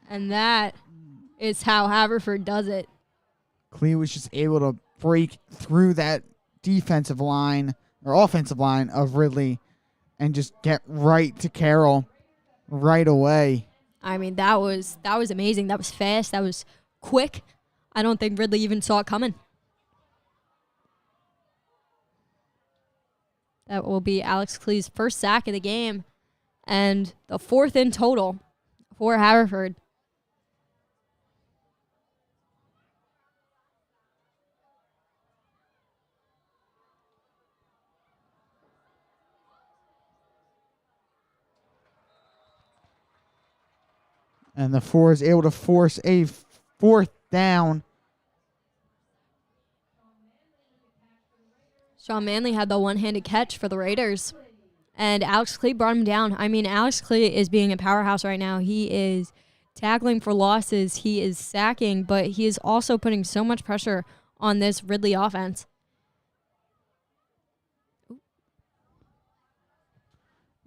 And that is how Haverford does it. Klee was just able to break through that defensive line or offensive line of Ridley and just get right to Carroll. right away. I mean, that was amazing. That was fast. That was quick. I don't think Ridley even saw it coming. That will be Alex Klee's first sack of the game and the 4th in total for Haverford. And the 4 is able to force a 4th down. Sean Manley had the one-handed catch for the Raiders, and Alex Klee brought him down. I mean, Alex Klee is being a powerhouse right now. He is tackling for losses. He is sacking, but he is also putting so much pressure on this Ridley offense.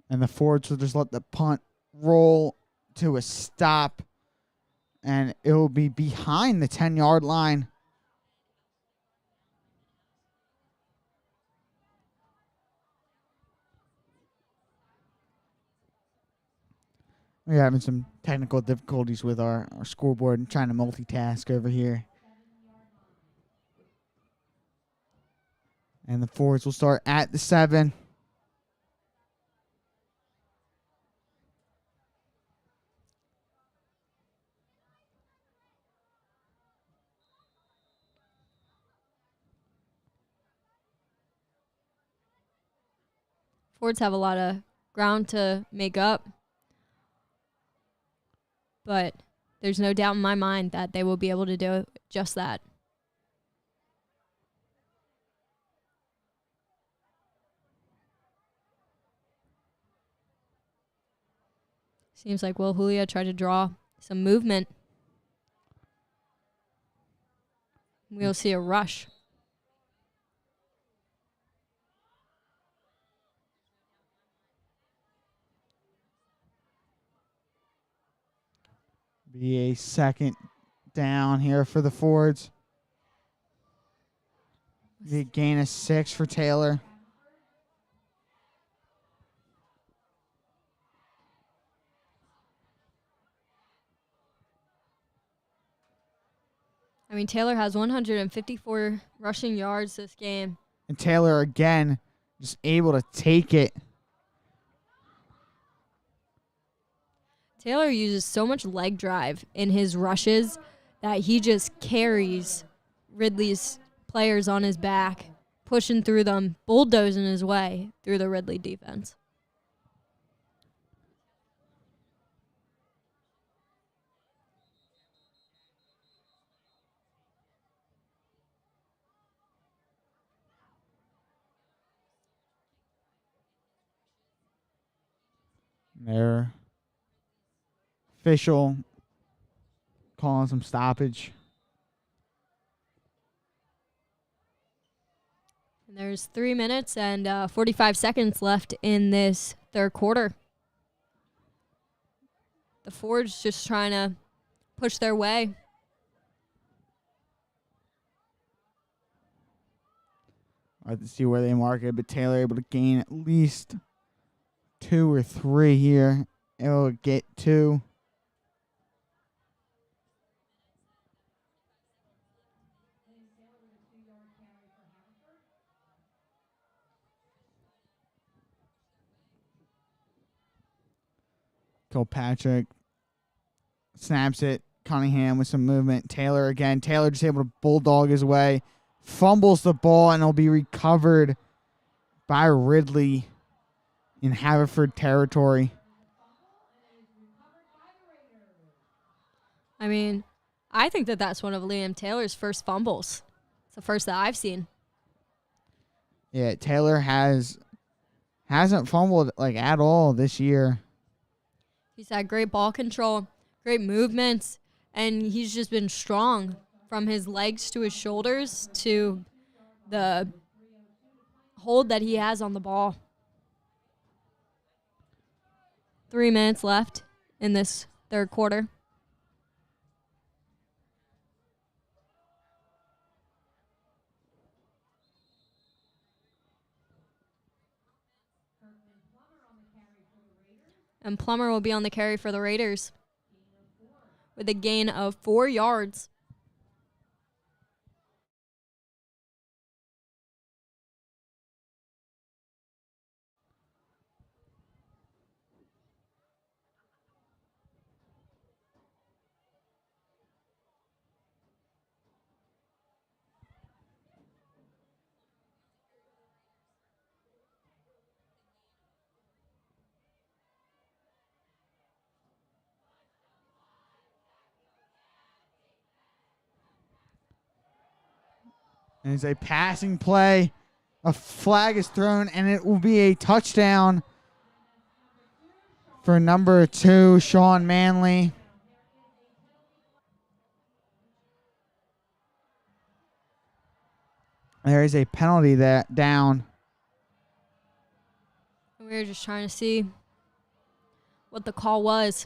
And the Fords will just let the punt roll to a stop. And it will be behind the 10-yard line. We're having some technical difficulties with our scoreboard and trying to multitask over here. And the Fords will start at the 7. Fords have a lot of ground to make up, but there's no doubt in my mind that they will be able to do just that. Seems like Will Julia tried to draw some movement. We'll see a rush. Be a 2nd down here for the Fords. Be a gain of 6 for Taylor. I mean, Taylor has 154 rushing yards this game. And Taylor again just able to take it. Taylor uses so much leg drive in his rushes that he just carries Ridley's players on his back, pushing through them, bulldozing his way through the Ridley defense. Their official calling some stoppage. And there's 3 minutes and 45 seconds left in this third quarter. The Fords just trying to push their way. I have to see where they mark it, but Taylor able to gain at least 2 or 3 here. Able to get 2. Kilpatrick snaps it. Cunningham with some movement. Taylor again. Taylor just able to bulldog his way. Fumbles the ball, and it'll be recovered by Ridley in Haverford territory. I mean, I think that that's one of Liam Taylor's first fumbles. It's the first that I've seen. Yeah, Taylor hasn't fumbled like at all this year. He's had great ball control, great movements, and he's just been strong from his legs to his shoulders to the hold that he has on the ball. 3 minutes left in this third quarter. And Plummer will be on the carry for the Raiders with a gain of 4 yards. And it's a passing play. A flag is thrown, and it will be a touchdown for number 2, Sean Manley. There is a penalty that down. We were just trying to see what the call was.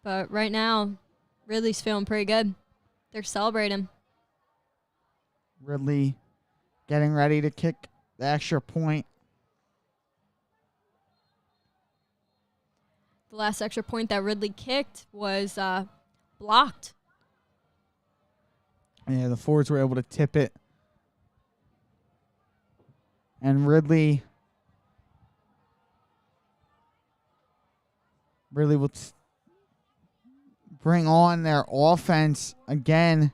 But right now, Ridley's feeling pretty good. They're celebrating. Ridley getting ready to kick the extra point. The last extra point that Ridley kicked was blocked. Yeah, the Fords were able to tip it. And Ridley will bring on their offense again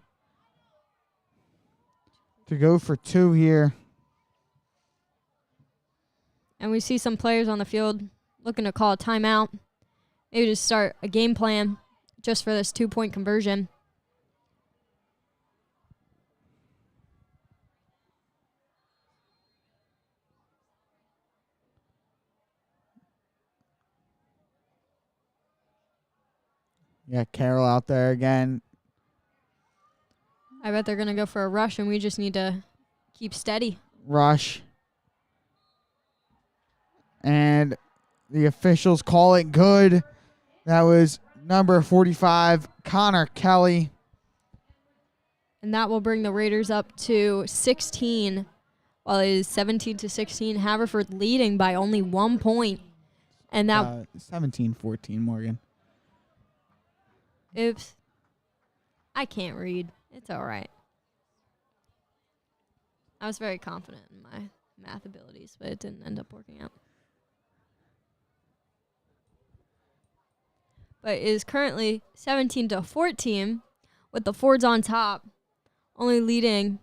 to go for 2 here. And we see some players on the field looking to call a timeout. Maybe just start a game plan just for this 2-point conversion. Yeah, Carroll out there again. I bet they're going to go for a rush, and we just need to keep steady. Rush. And the officials call it good. That was number 45, Connor Kelly. And that will bring the Raiders up to 16, while it is 17-16. Haverford leading by only 1 point. And that 17-14, Morgan. Oops. I can't read. It's all right. I was very confident in my math abilities, but it didn't end up working out. But it is currently 17-14 with the Fords on top, only leading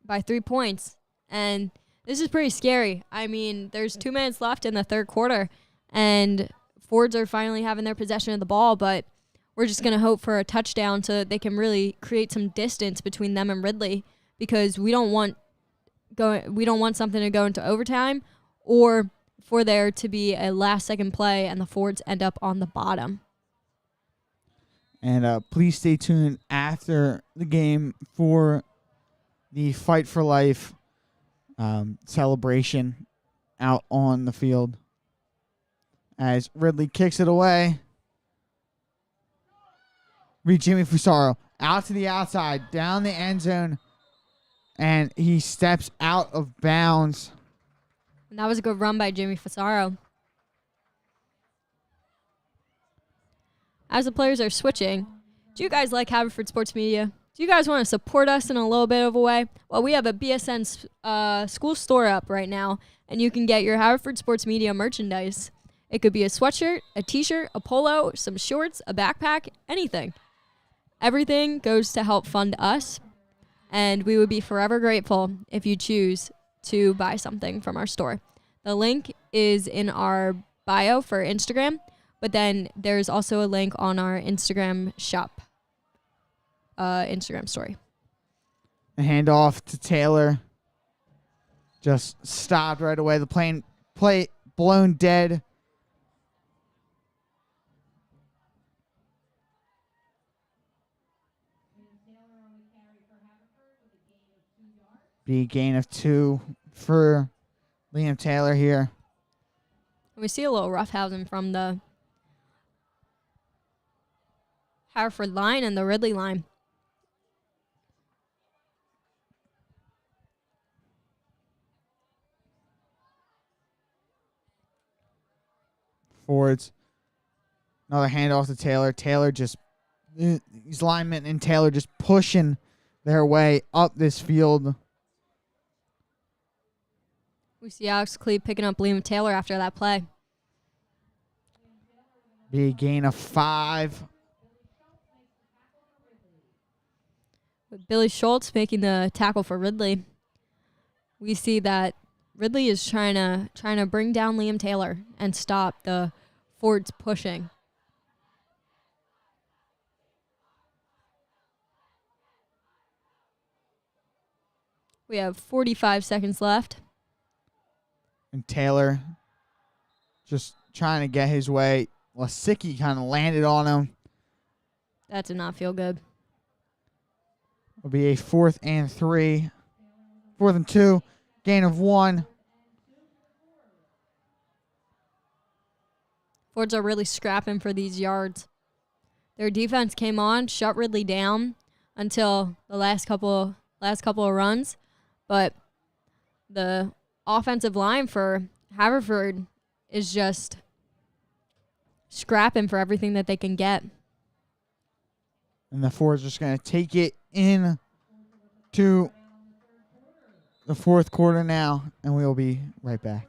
by 3 points. And this is pretty scary. I mean, there's 2 minutes left in the third quarter, and Fords are finally having their possession of the ball, but we're just going to hope for a touchdown so that they can really create some distance between them and Ridley, because we don't want something to go into overtime or for there to be a last-second play and the Fords end up on the bottom. And please stay tuned after the game for the Fight for Life celebration out on the field as Ridley kicks it away. Read Jimmy Fusaro out to the outside, down the end zone, and he steps out of bounds. And that was a good run by Jimmy Fusaro. As the players are switching, do you guys like Haverford Sports Media? Do you guys want to support us in a little bit of a way? Well, we have a BSN school store up right now, and you can get your Haverford Sports Media merchandise. It could be a sweatshirt, a t-shirt, a polo, some shorts, a backpack, anything. Everything goes to help fund us, and we would be forever grateful if you choose to buy something from our store. The link is in our bio for Instagram, but then there's also a link on our Instagram shop, Instagram story. A handoff to Taylor. Just stopped right away. The play blown dead. Be a gain of 2 for Liam Taylor here. We see a little roughhousing from the Haverford line and the Ridley line. Fords. Another handoff to Taylor. Taylor just, these linemen and Taylor just pushing their way up this field. We see Alex Cleve picking up Liam Taylor after that play. Be a gain of 5. With Billy Schultz making the tackle for Ridley. We see that Ridley is trying to bring down Liam Taylor and stop the Fords pushing. We have 45 seconds left. And Taylor just trying to get his way. Lasicki kind of landed on him. That did not feel good. It'll be a 4th and 3. 4th and 2. Gain of 1. Fords are really scrapping for these yards. Their defense came on, shut Ridley down until the last couple of runs, but the offensive line for Haverford is just scrapping for everything that they can get. And the Fords just going to take it in to the 4th quarter now, and we'll be right back.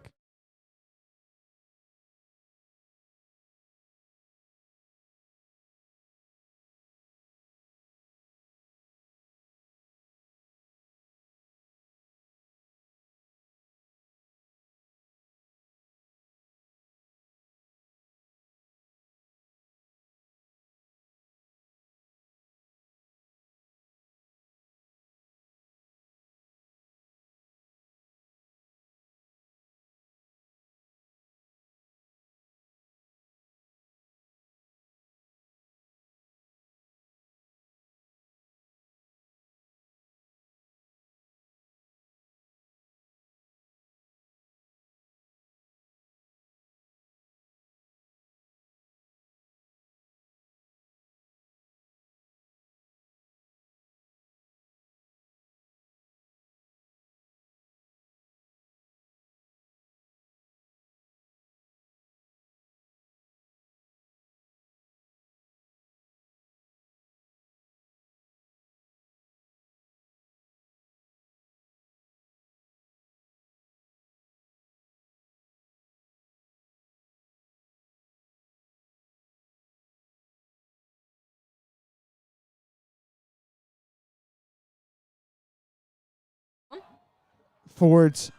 Fords,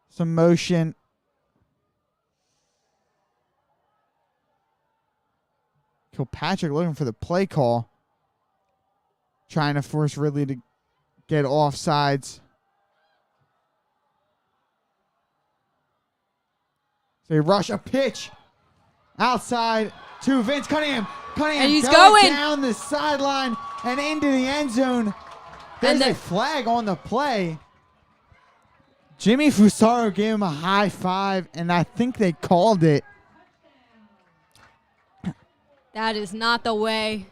some motion. Kilpatrick looking for the play call. Trying to force Ridley to get offsides. So they rush a pitch outside to Vince Cunningham. Cunningham and he's going going down the sideline and into the end zone. There's a flag on the play. Jimmy Fusaro gave him a high five, and I think they called it. That is not the way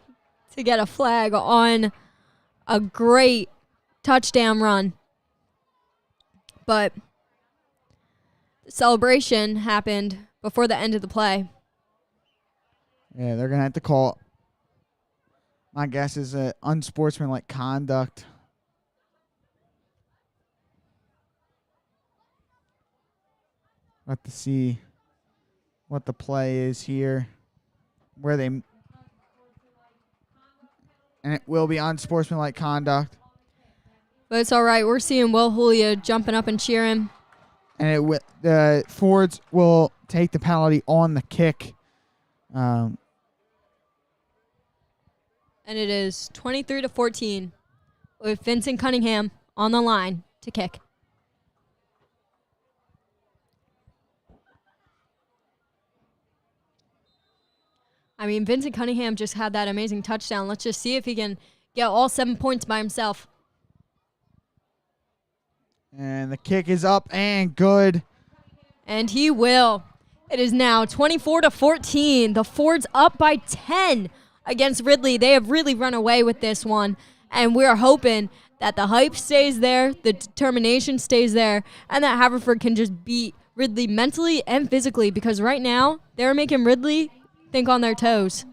to get a flag on a great touchdown run. But the celebration happened before the end of the play. Yeah, they're going to have to call, my guess is unsportsmanlike conduct. Let to see what the play is here. Where they, and it will be unsportsmanlike conduct. But it's all right. We're seeing Will Julia jumping up and cheering. And the Fords will take the penalty on the kick. And it is 23-14 with Vincent Cunningham on the line to kick. I mean, Vincent Cunningham just had that amazing touchdown. Let's just see if he can get all 7 points by himself. And the kick is up and good. And he will. It is now 24-14. The Fords up by 10 against Ridley. They have really run away with this one. And we're hoping that the hype stays there, the determination stays there, and that Haverford can just beat Ridley mentally and physically, because right now they're making Ridley think on their toes.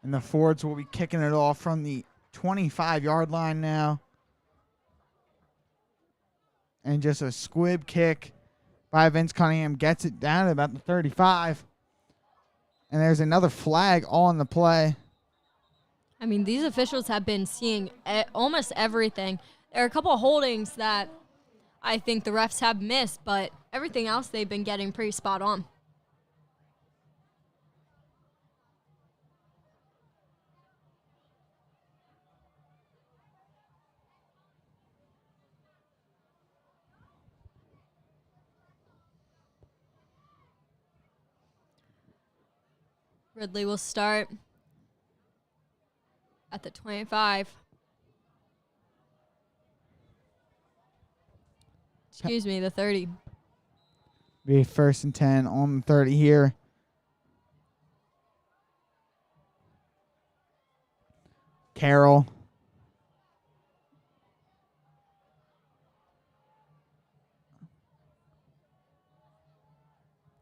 And the Fords will be kicking it off from the 25-yard line now. And just a squib kick by Vince Cunningham gets it down to about the 35. And there's another flag on the play. I mean, these officials have been seeing almost everything. There are a couple of holdings that I think the refs have missed, but everything else they've been getting pretty spot on. Ridley will start at the 25. Excuse me, the 30. Be first and 10 on the 30 here. Carroll.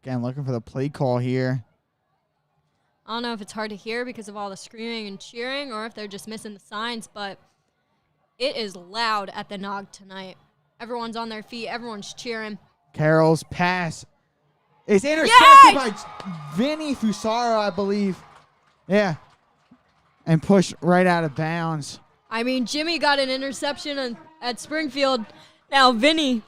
Again, looking for the play call here. I don't know if it's hard to hear because of all the screaming and cheering or if they're just missing the signs, but it is loud at the Nog tonight. Everyone's on their feet. Everyone's cheering. Carroll's pass is intercepted by Vinny Fusaro, I believe. Yeah. And pushed right out of bounds. I mean, Jimmy got an interception at Springfield. Now Vinny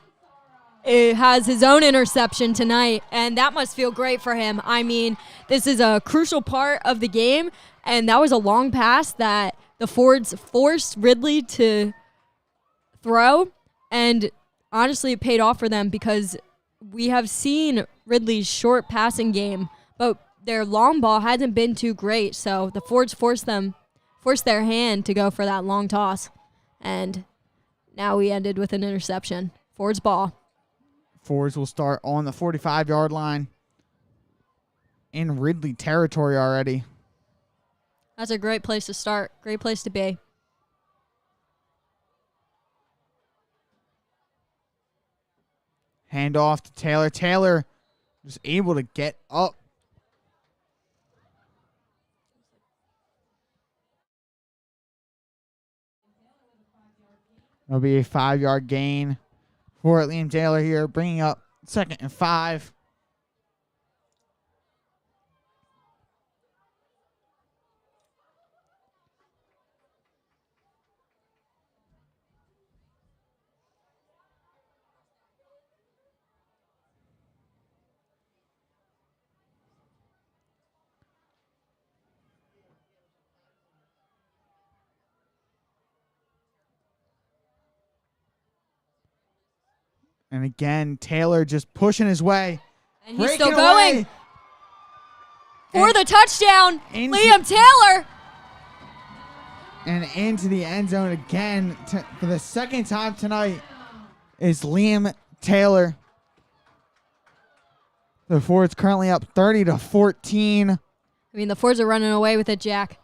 has his own interception tonight, and that must feel great for him. I mean, this is a crucial part of the game, and that was a long pass that the Fords forced Ridley to throw, and honestly, it paid off for them because we have seen Ridley's short passing game, but their long ball hasn't been too great, so the Fords forced their hand to go for that long toss, and now we ended with an interception. Fords ball. Fords will start on the 45-yard line in Ridley territory already. That's a great place to start. Great place to be. Hand off to Taylor. Taylor was able to get up. It'll be a 5-yard gain for Liam Taylor here, bringing up 2nd and 5. And again, Taylor just pushing his way. And he's still going. For the touchdown, into Liam Taylor. And into the end zone again for the second time tonight is Liam Taylor. The Fords currently up 30-14. I mean, the Fords are running away with it, Jack.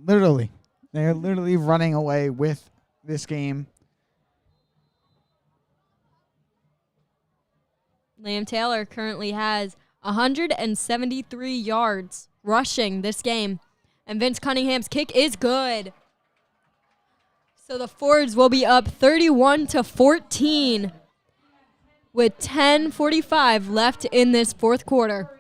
Literally. They're literally running away with this game. Liam Taylor currently has 173 yards rushing this game. And Vince Cunningham's kick is good. So the Fords will be up 31-14 with 10:45 left in this fourth quarter.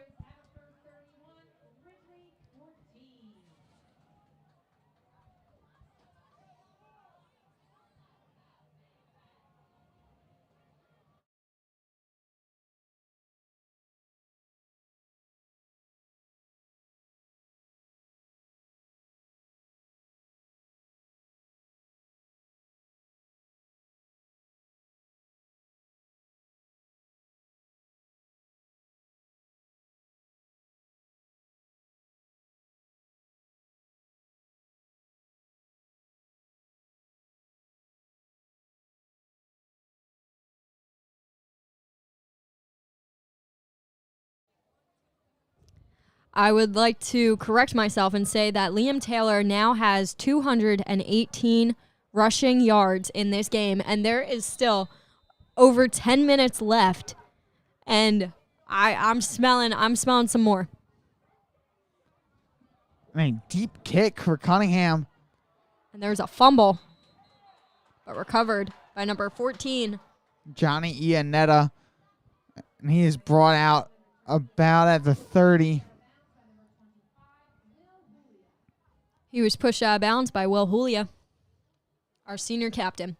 I would like to correct myself and say that Liam Taylor now has 218 rushing yards in this game, and there is still over 10 minutes left, and I'm smelling some more. I mean, deep kick for Cunningham. And there's a fumble, but recovered by number 14. Johnny Iannetta. And he is brought out about at the 30. He was pushed out of bounds by Will Julia, our senior captain.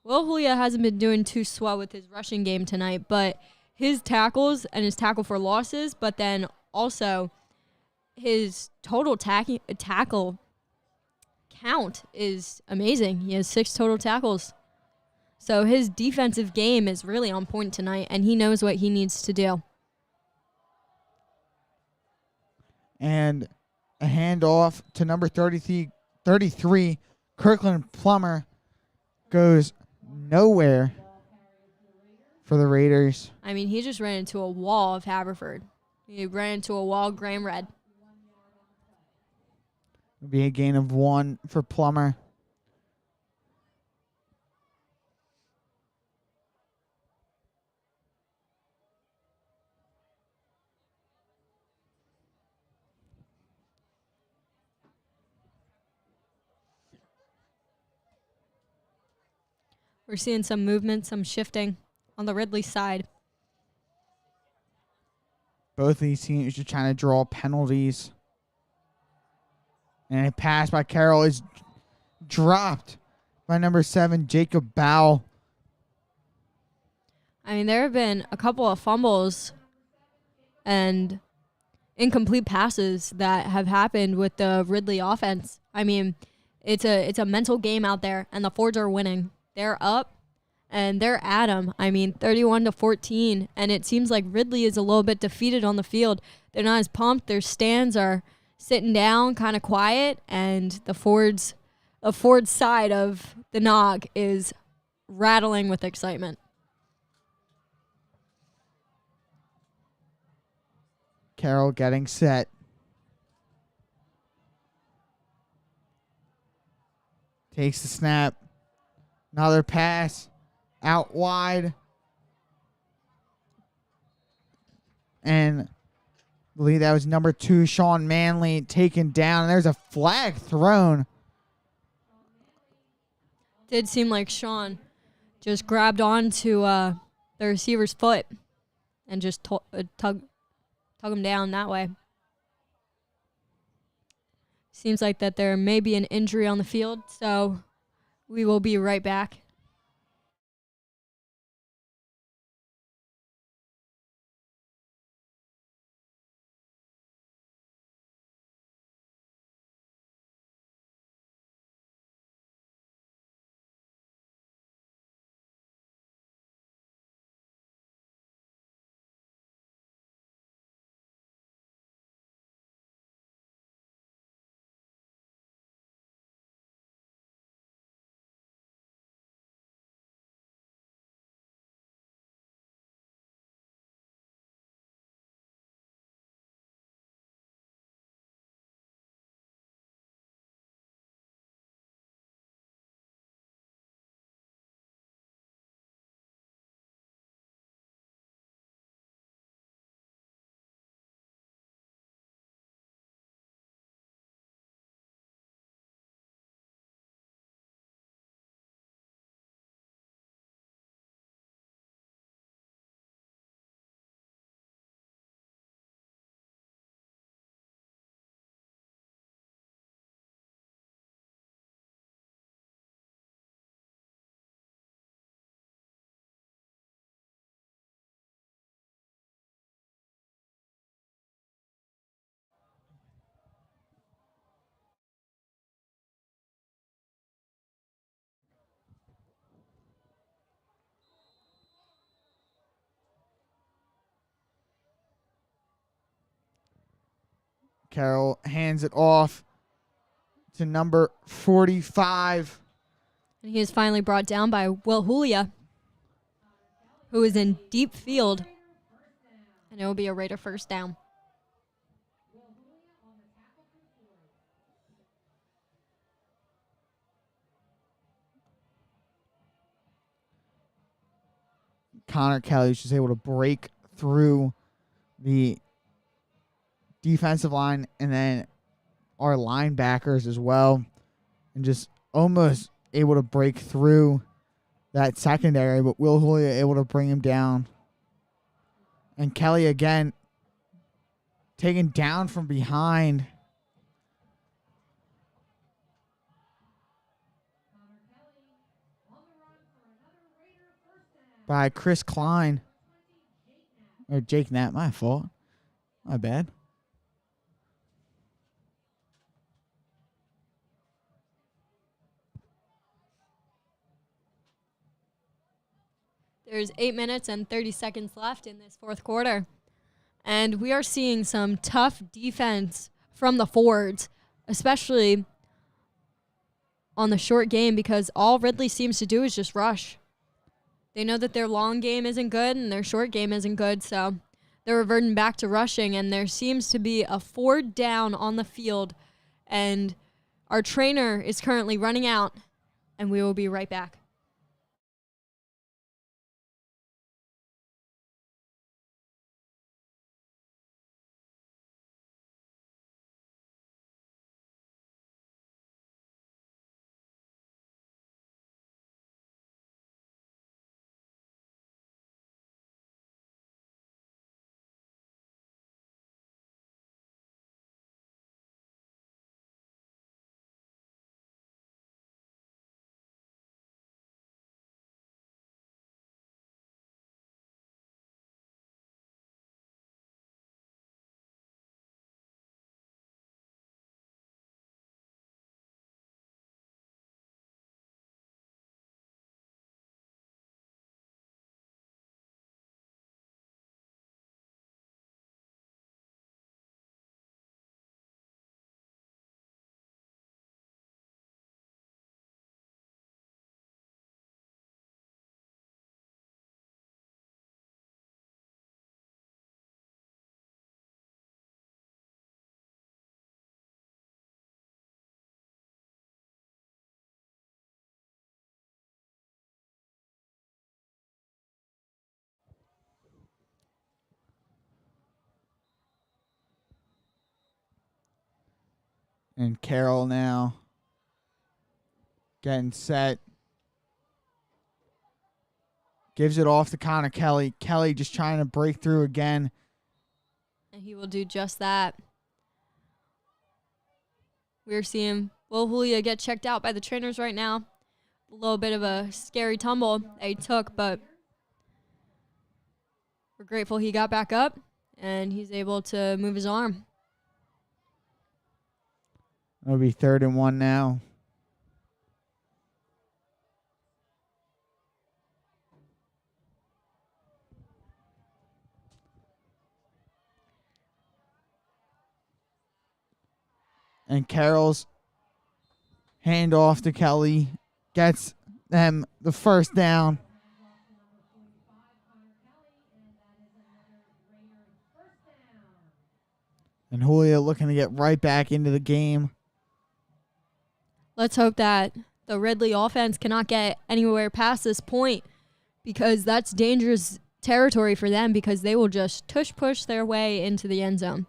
Will Julia hasn't been doing too swell with his rushing game tonight, but his tackles and his tackle for losses, but then also his total tackle count is amazing. He has 6 total tackles. So his defensive game is really on point tonight, and he knows what he needs to do. And a handoff to number 33, Kirkland Plummer, goes nowhere for the Raiders. I mean, he just ran into a wall of Haverford. He ran into a wall, Graham Red. It'll be a gain of 1 for Plummer. We're seeing some movement, some shifting on the Ridley side. Both of these teams are trying to draw penalties. And a pass by Carroll is dropped by number 7, Jacob Bow. I mean, there have been a couple of fumbles and incomplete passes that have happened with the Ridley offense. I mean, it's a mental game out there, and the Fords are winning. They're up, and they're at them. I mean, 31-14, and it seems like Ridley is a little bit defeated on the field. They're not as pumped. Their stands are sitting down, kind of quiet, and the Ford side of the Nog is rattling with excitement. Carroll getting set. Takes the snap. Another pass out wide. And I believe that was number 2, Sean Manley, taken down. And there's a flag thrown. Did seem like Sean just grabbed onto the receiver's foot and just tug him down that way. Seems like that there may be an injury on the field, so we will be right back. Carroll hands it off to number 45. And he is finally brought down by Will Julia, who is in deep field. And it will be a Raider first down. Connor Kelly is just able to break through the defensive line and then our linebackers as well, and just almost able to break through that secondary, but Will Julia able to bring him down. And Kelly again taken down from behind. By Chris Klein. Or Jake Knapp, my fault. My bad. There's 8 minutes and 30 seconds left in this fourth quarter. And we are seeing some tough defense from the forwards, especially on the short game, because all Ridley seems to do is just rush. They know that their long game isn't good and their short game isn't good, so they're reverting back to rushing, and there seems to be a 4th down on the field, and our trainer is currently running out, and we will be right back. And Carroll now getting set. Gives it off to Connor Kelly. Kelly just trying to break through again. And he will do just that. We're seeing Will Julia get checked out by the trainers right now. A little bit of a scary tumble that he took, but we're grateful he got back up and he's able to move his arm. It'll be 3rd and 1 now. And Carroll's handoff to Kelly gets them the first down. And Julia looking to get right back into the game. Let's hope that the Ridley offense cannot get anywhere past this point, because that's dangerous territory for them, because they will just push their way into the end zone.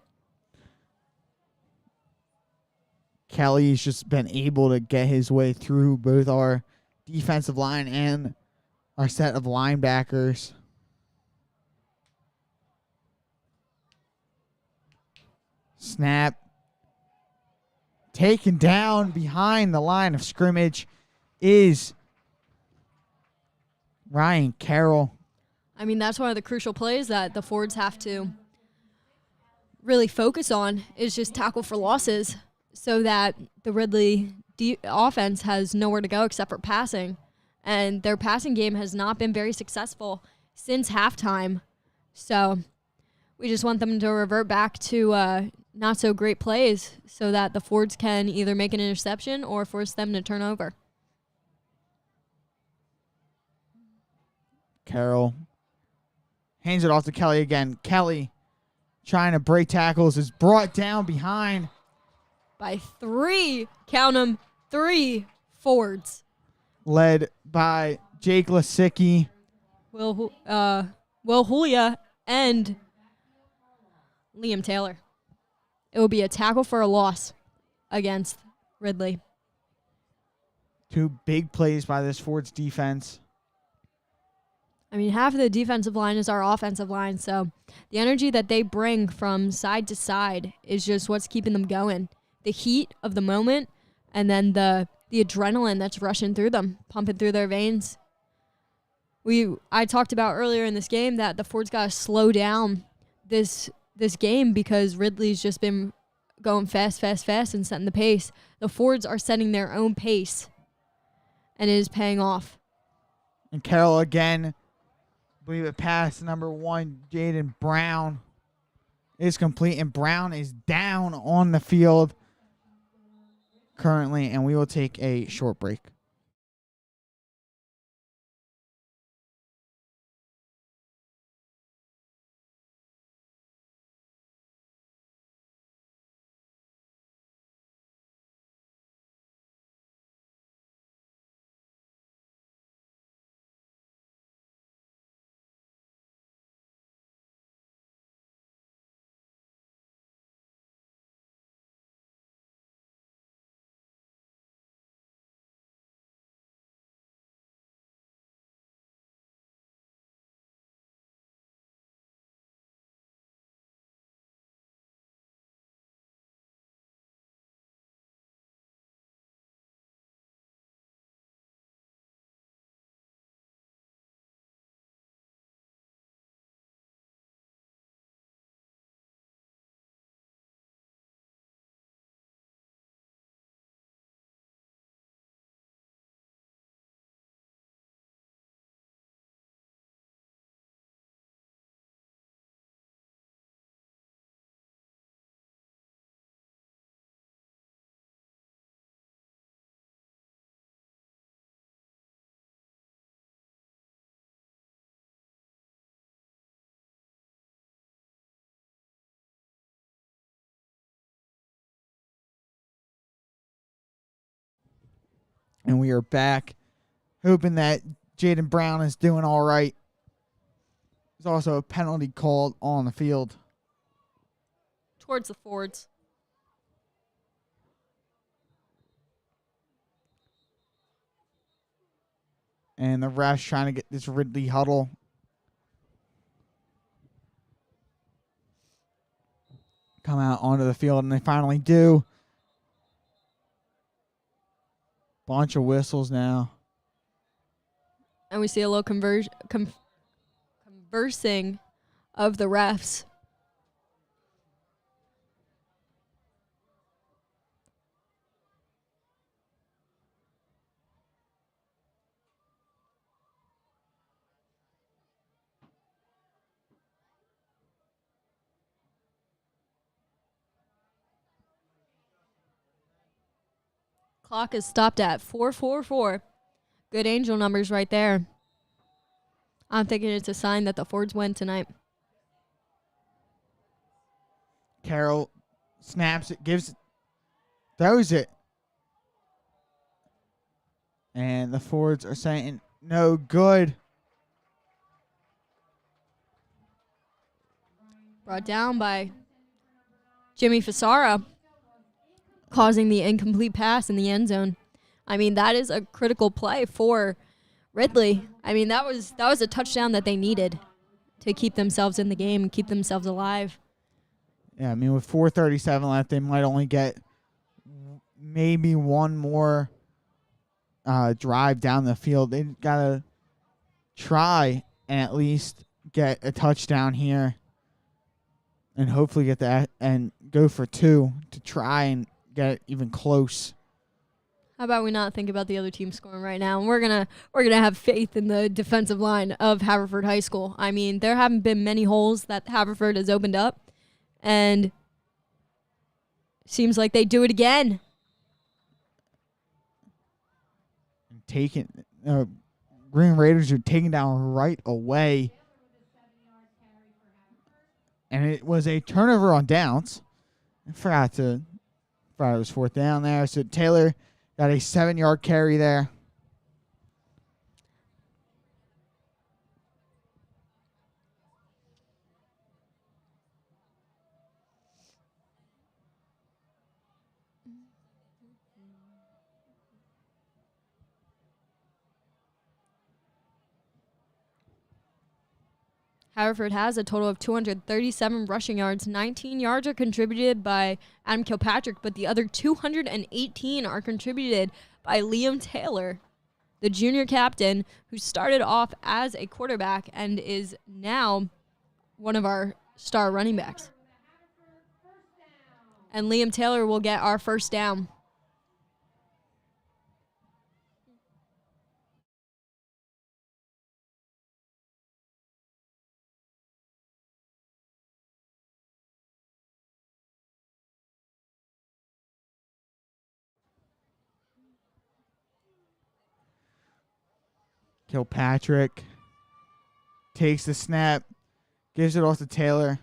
Kelly's just been able to get his way through both our defensive line and our set of linebackers. Snap. Taken down behind the line of scrimmage is Ryan Carroll. I mean, that's one of the crucial plays that the forwards have to really focus on, is just tackle for losses, so that the Ridley offense has nowhere to go except for passing. And their passing game has not been very successful since halftime. So we just want them to revert back to not so great plays so that the Fords can either make an interception or force them to turn over. Carroll hands it off to Kelly again. Kelly trying to break tackles is brought down behind By 3, count them, 3 Fords. Led by Jake Lasicki. Will Julia and Liam Taylor. It will be a tackle for a loss against Ridley. 2 big plays by this Ford's defense. I mean, half of the defensive line is our offensive line, so the energy that they bring from side to side is just what's keeping them going. The heat of the moment, and then the adrenaline that's rushing through them, pumping through their veins. I talked about earlier in this game that the Fords got to slow down this game because Ridley's just been going fast and setting the pace. The Fords are setting their own pace, and it is paying off. And Carroll again, I believe it passed number 1, Jaden Brown, is complete, and Brown is down on the field currently, and we will take a short break. And we are back, hoping that Jaden Brown is doing all right. There's also a penalty called on the field. Towards the Fords. And the refs trying to get this Ridley huddle. Come out onto the field, and they finally do. Bunch of whistles now. And we see a little conversing of the refs. Clock is stopped at 4:44. Good angel numbers right there. I'm thinking it's a sign that the Fords win tonight. Carroll snaps it, throws it. And the Fords are saying no good. Brought down by Jimmy Fasara, causing the incomplete pass in the end zone. I mean, that is a critical play for Ridley. I mean, that was a touchdown that they needed to keep themselves in the game and keep themselves alive. Yeah, I mean, with 4:37 left, they might only get maybe one more drive down the field. They got to try and at least get a touchdown here and hopefully get that and go for 2 to try and get it even close. How about we not think about the other team scoring right now? And we're gonna have faith in the defensive line of Haverford High School. I mean, there haven't been many holes that Haverford has opened up, and seems like they do it again. Green Raiders are taken down right away. And it was a turnover on downs. I forgot it was fourth down there. So Taylor got a 7-yard carry there. Haverford has a total of 237 rushing yards. 19 yards are contributed by Adam Kilpatrick, but the other 218 are contributed by Liam Taylor, the junior captain, who started off as a quarterback and is now one of our star running backs. And Liam Taylor will get our first down. Kilpatrick takes the snap, gives it off to Taylor,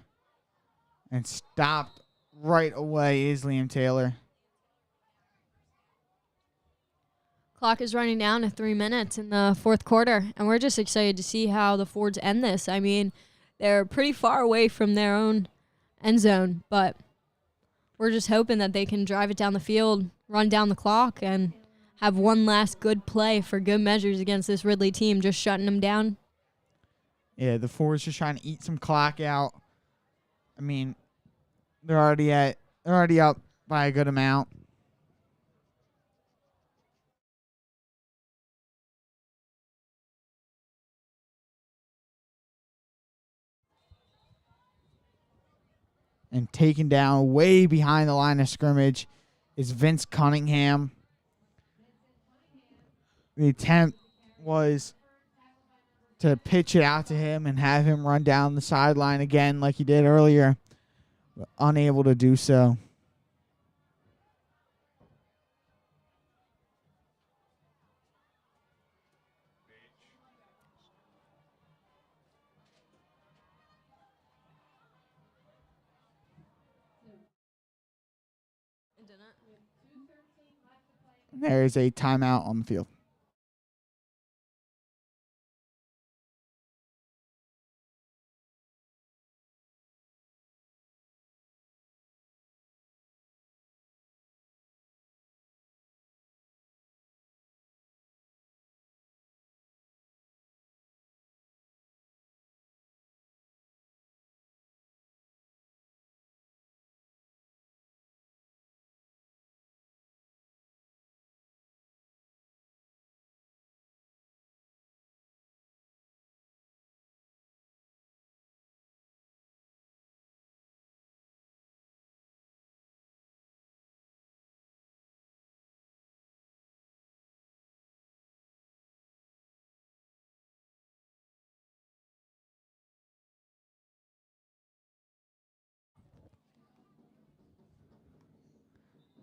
and stopped right away is Liam Taylor. Clock is running down to 3 minutes in the fourth quarter, and we're just excited to see how the Fords end this. I mean, they're pretty far away from their own end zone, but we're just hoping that they can drive it down the field, run down the clock, and have one last good play for good measures against this Ridley team, just shutting them down. Yeah, the Fords just trying to eat some clock out. I mean, they're already up by a good amount. And taken down way behind the line of scrimmage is Vince Cunningham. The attempt was to pitch it out to him and have him run down the sideline again like he did earlier, but unable to do so. There is a timeout on the field.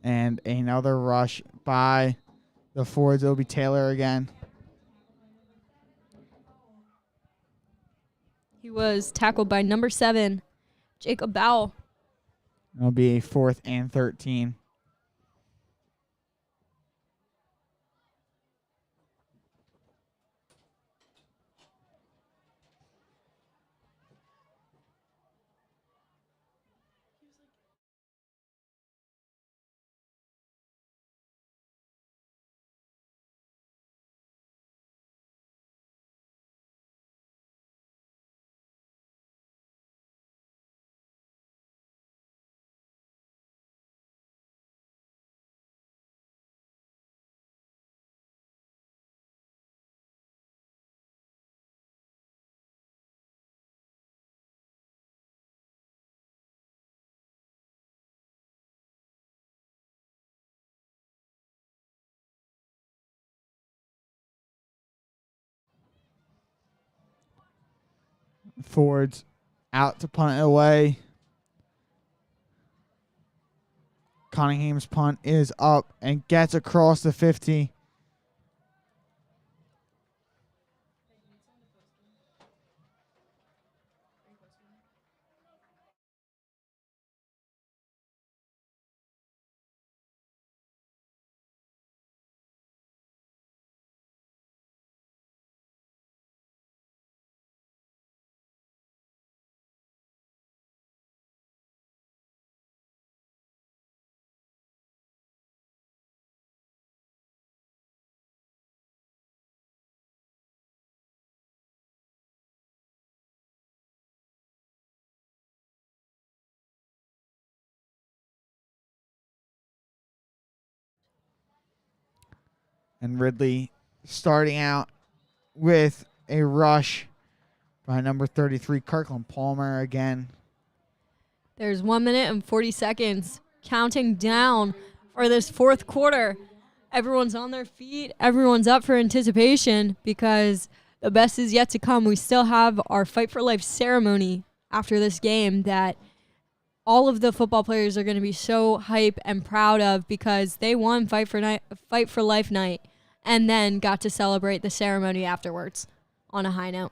And another rush by the Fords. It'll be Taylor again. He was tackled by number 7, Jacob Bowell. It'll be a 4th and 13. Fords out to punt it away. Cunningham's punt is up and gets across the 50. And Ridley starting out with a rush by number 33, Kirkland Palmer again. There's 1 minute and 40 seconds counting down for this fourth quarter. Everyone's on their feet. Everyone's up for anticipation because the best is yet to come. We still have our Fight for Life ceremony after this game that all of the football players are going to be so hype and proud of because they won Fight for Life night and then got to celebrate the ceremony afterwards on a high note.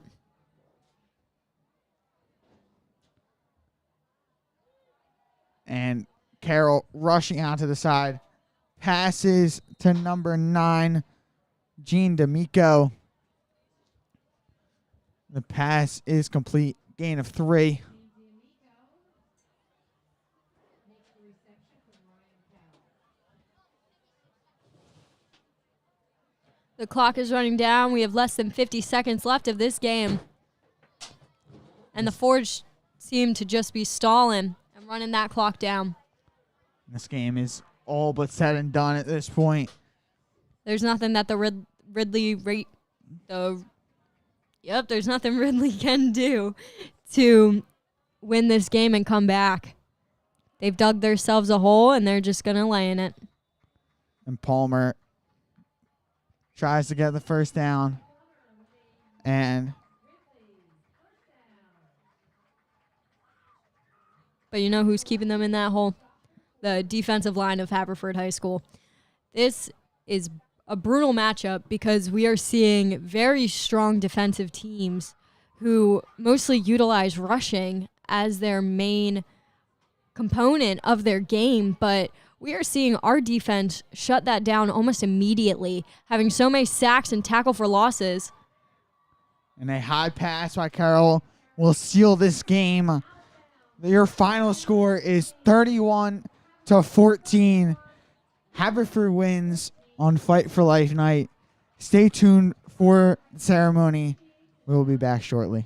And Carroll rushing out to the side. Passes to number 9, Gene D'Amico. The pass is complete. Gain of 3. The clock is running down. We have less than 50 seconds left of this game. And the Forge seem to just be stalling and running that clock down. This game is all but said and done at this point. There's nothing that the there's nothing Ridley can do to win this game and come back. They've dug themselves a hole, and they're just going to lay in it. And Palmer tries to get the first down. But you know who's keeping them in that hole? The defensive line of Haverford High School. This is a brutal matchup because we are seeing very strong defensive teams who mostly utilize rushing as their main component of their game, but we are seeing our defense shut that down almost immediately, having so many sacks and tackle for losses. And a high pass by Carroll will seal this game. Your final score is 31-14. Haverford wins on Fight for Life night. Stay tuned for the ceremony. We'll be back shortly.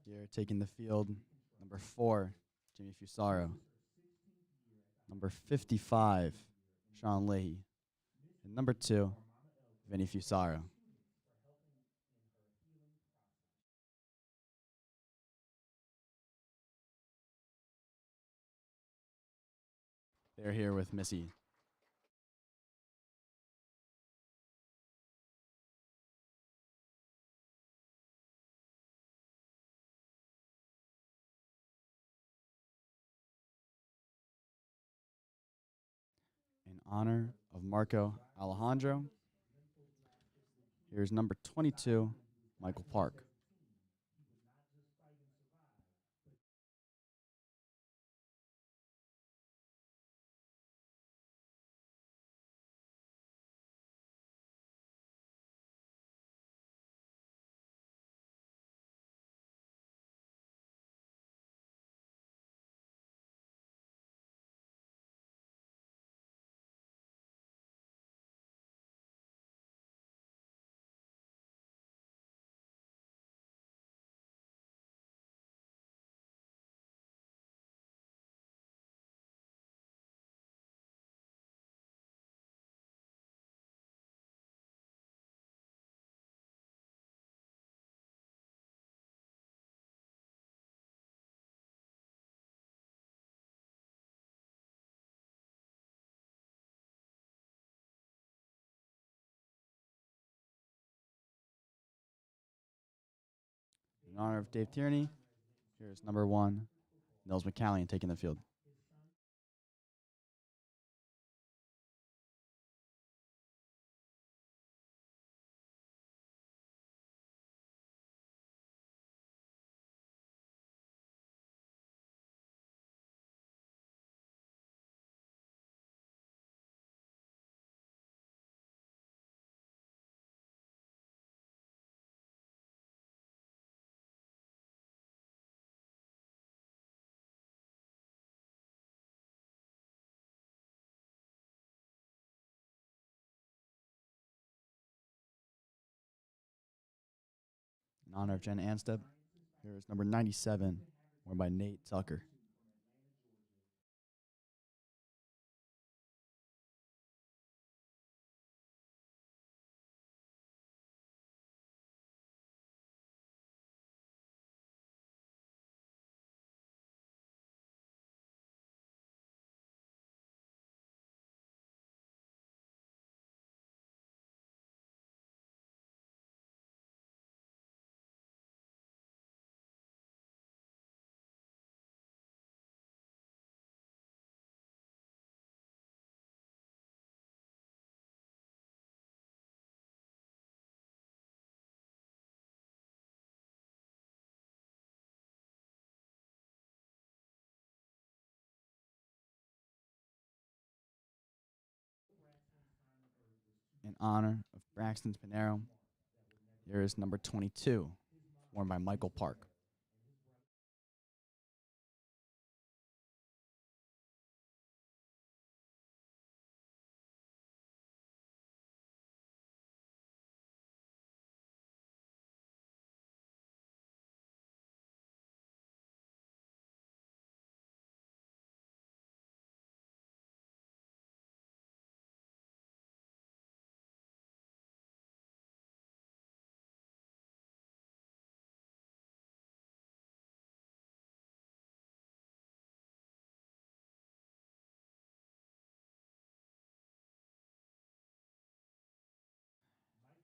here taking the field. Number 4, Jimmy Fusaro. Number 55, Sean Leahy. And number 2, Vinny Fusaro. They're here with Missy. In honor of Marco Alejandro, here's number 22, Michael Park. In honor of Dave Tierney, here's number 1, Nils McCallion taking the field. In honor of Jen Ansteb, here is number 97, worn by Nate Tucker. In honor of Braxton Pinero, here is number 22, worn by Michael Park.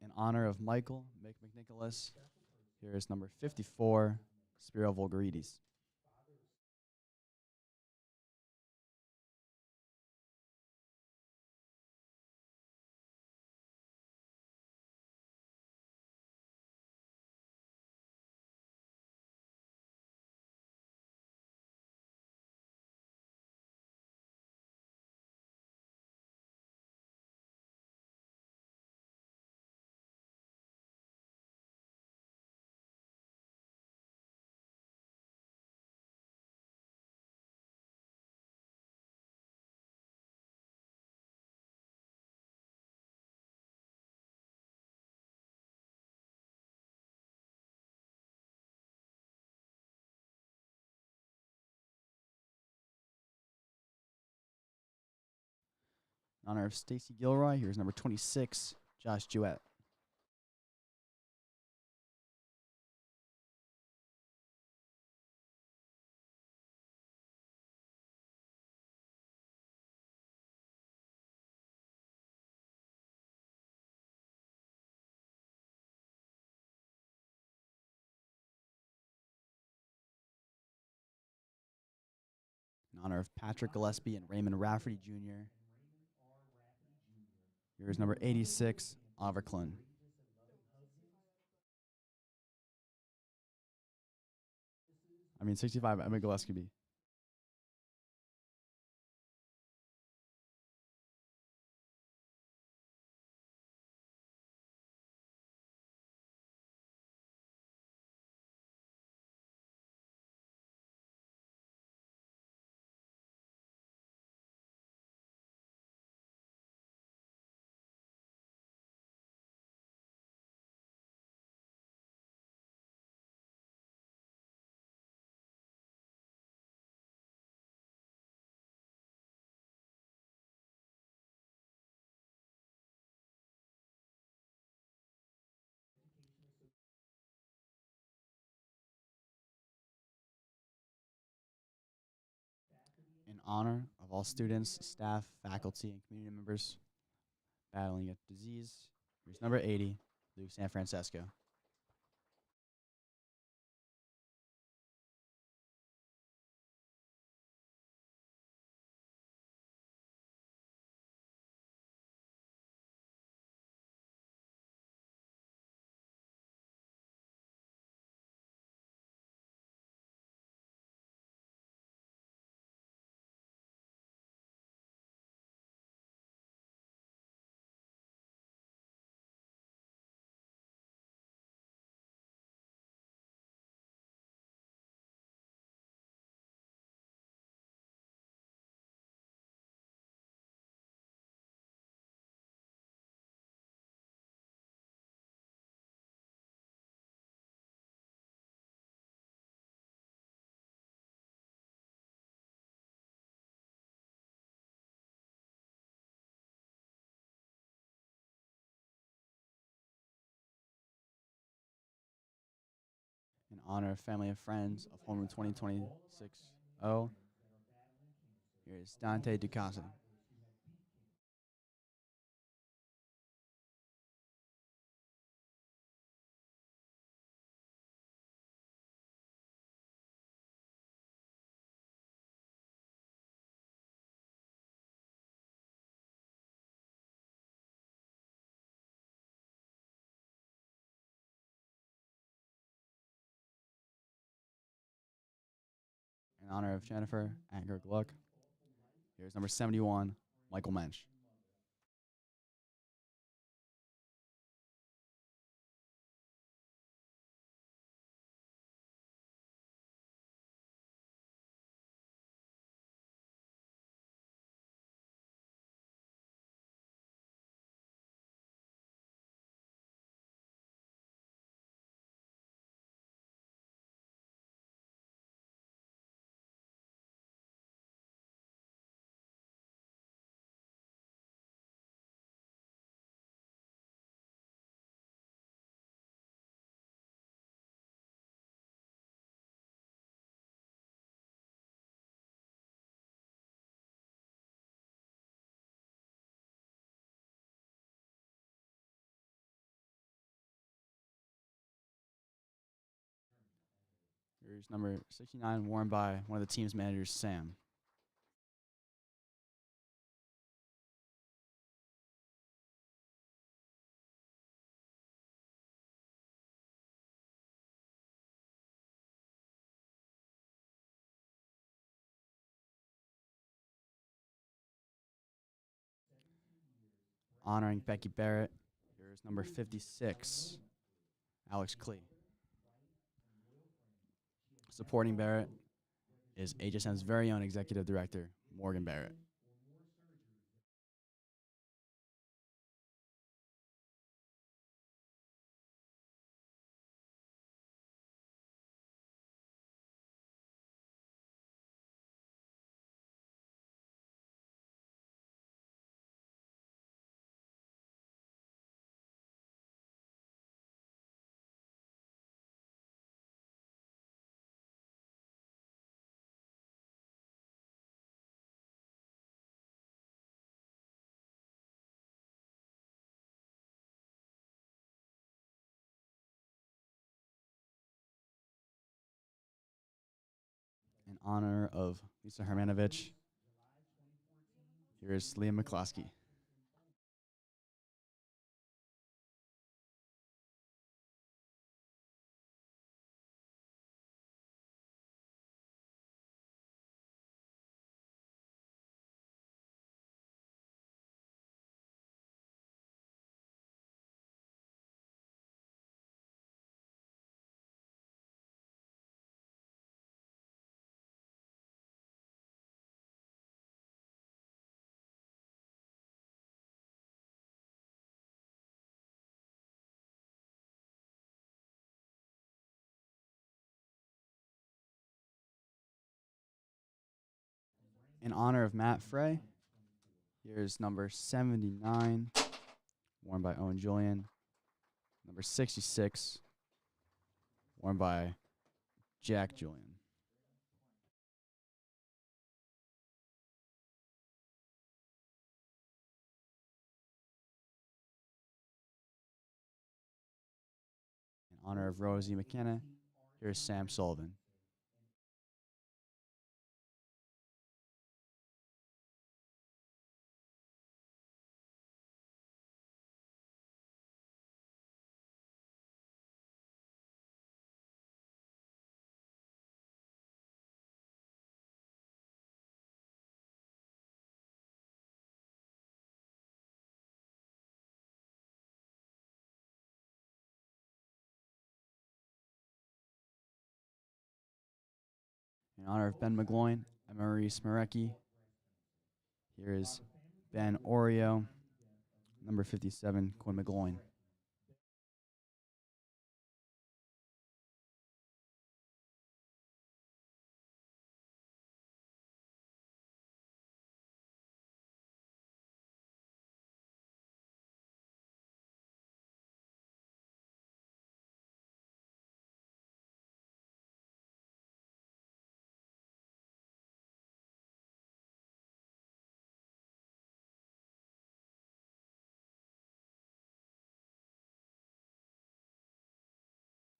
In honor of Michael Mick McNicholas, here is number 54, Spiro Volgarides. In honor of Stacy Gilroy, here's number 26, Josh Jewett. In honor of Patrick Gillespie and Raymond Rafferty Jr., here's number 86, Oliver Clun. 65, Emmett Gillespie. In honor of all students, staff, faculty, and community members battling a disease, here's number 80, Luke San Francisco. In honor of family and friends of Homeroom 2026-0, here's Dante Ducasa. In honor of Jennifer Anger Gluck, here's number 71, Michael Mensch. Here's number 69, worn by one of the team's managers, Sam. Honoring Becky Barrett, here's number 56, Alex Klee. Supporting Barrett is HSM's very own executive director, Morgan Barrett. honor of Lisa Hermanovich, here is Liam McCloskey. In honor of Matt Frey, here's number 79, worn by Owen Julian. Number 66, worn by Jack Julian. In honor of Rosie McKenna, here's Sam Sullivan. In honor of Ben McGloin and Marie Smarecki, here is Ben Oreo, number 57, Quinn McGloin.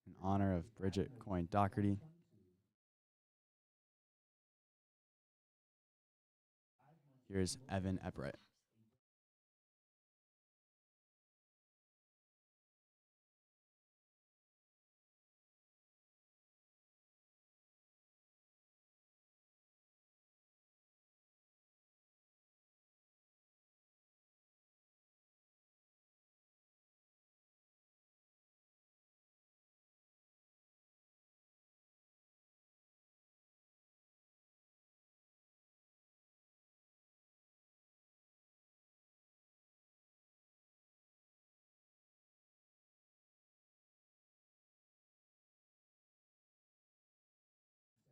In honor of Bridget Coyne Doherty, here's Evan Epperett.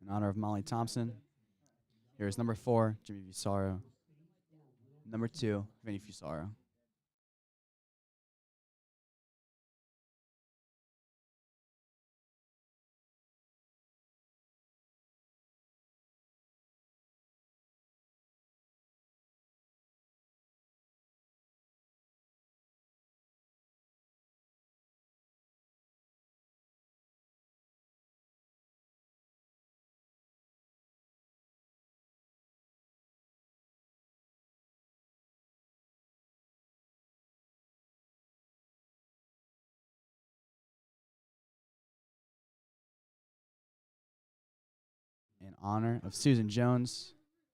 In honor of Molly Thompson, here's number 4, Jimmy Fusaro. Number 2, Vinny Fusaro. In honor of Susan Jones,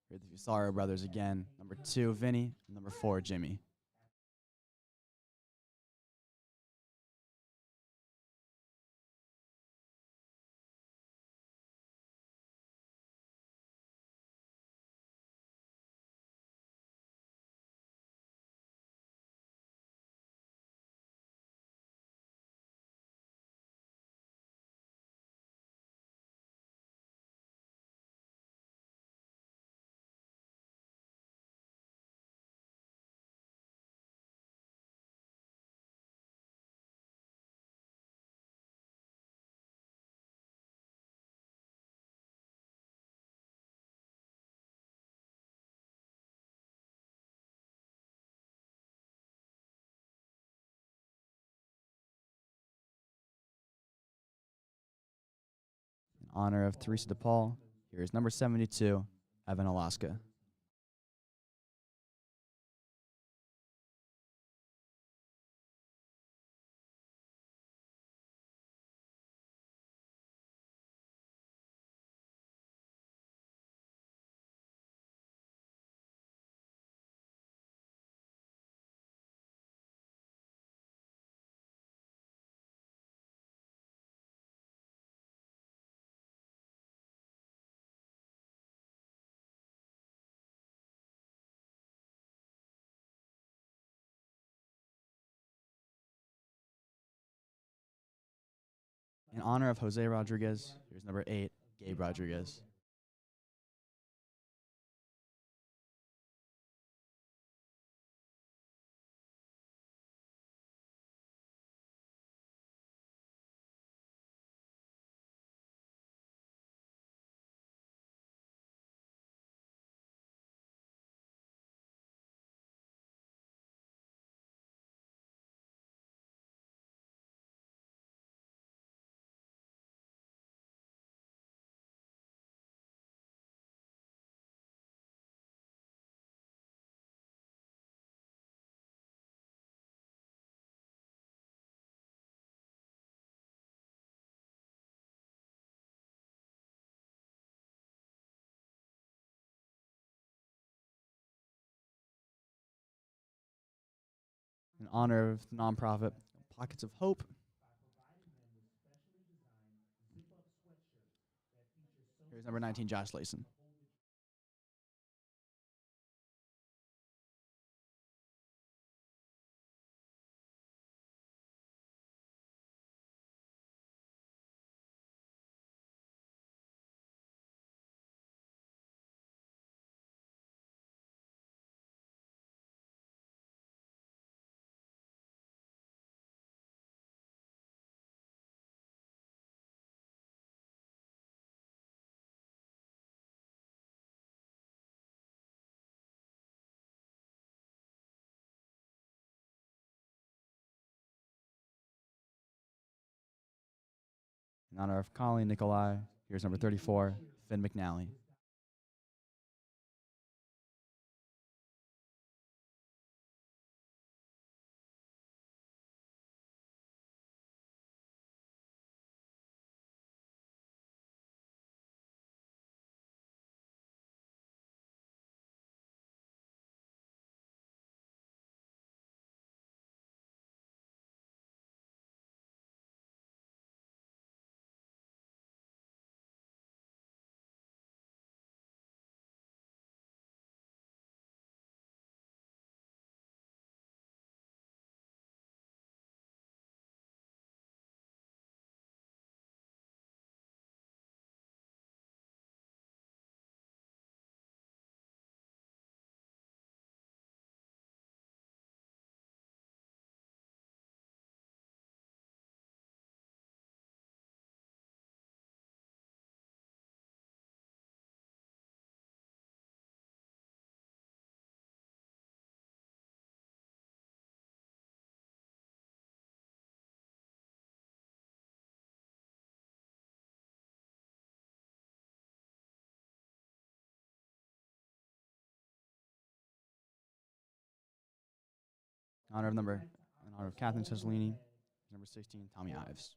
here's the Fusaro brothers again. Number 2, Vinny, and number 4, Jimmy. In honor of Teresa DePaul, Here is number 72, Evan Alaska. In honor of Jose Rodriguez, here's number 8, Gabe Rodriguez. In honor of the nonprofit Pockets of Hope, here's number 19, Josh Layson. In honor of Colleen Nikolai, here's number 34, Finn McNally. In honor of Catherine Cesalini, number 16, Tommy Ives.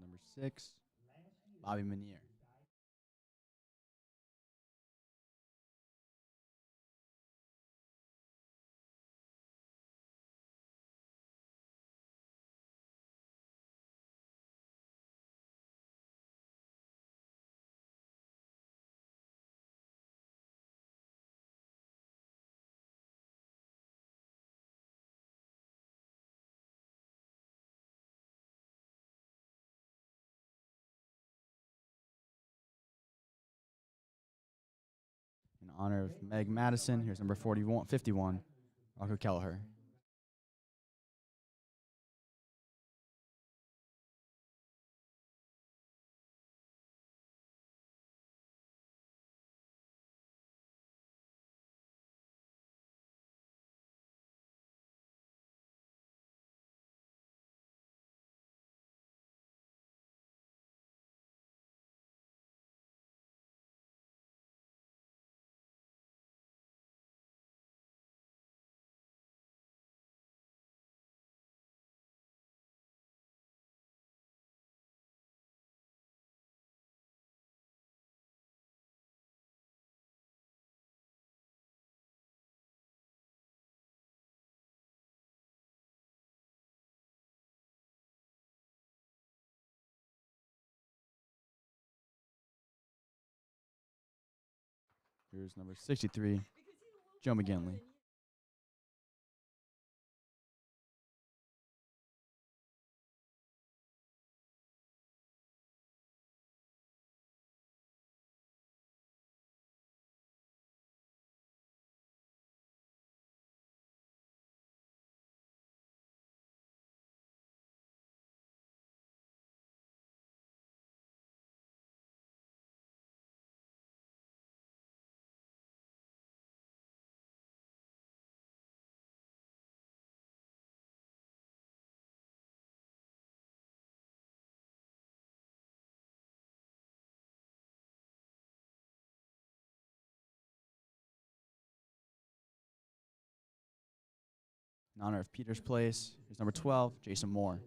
Number 6, Bobby Minier. honor of Meg Madison, here's number 51, Rocco Kelleher. Here's number 63, Joe McGinley. In honor of Peter's Place, here's number 12, Jason Moore.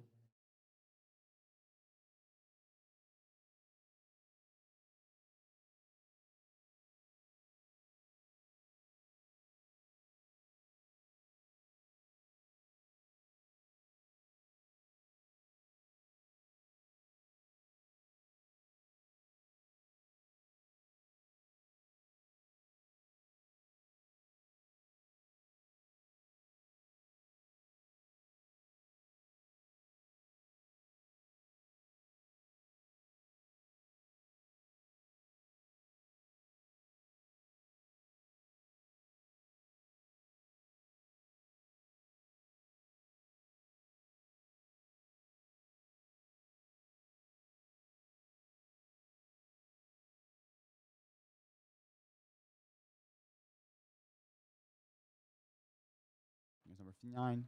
Here's number 59,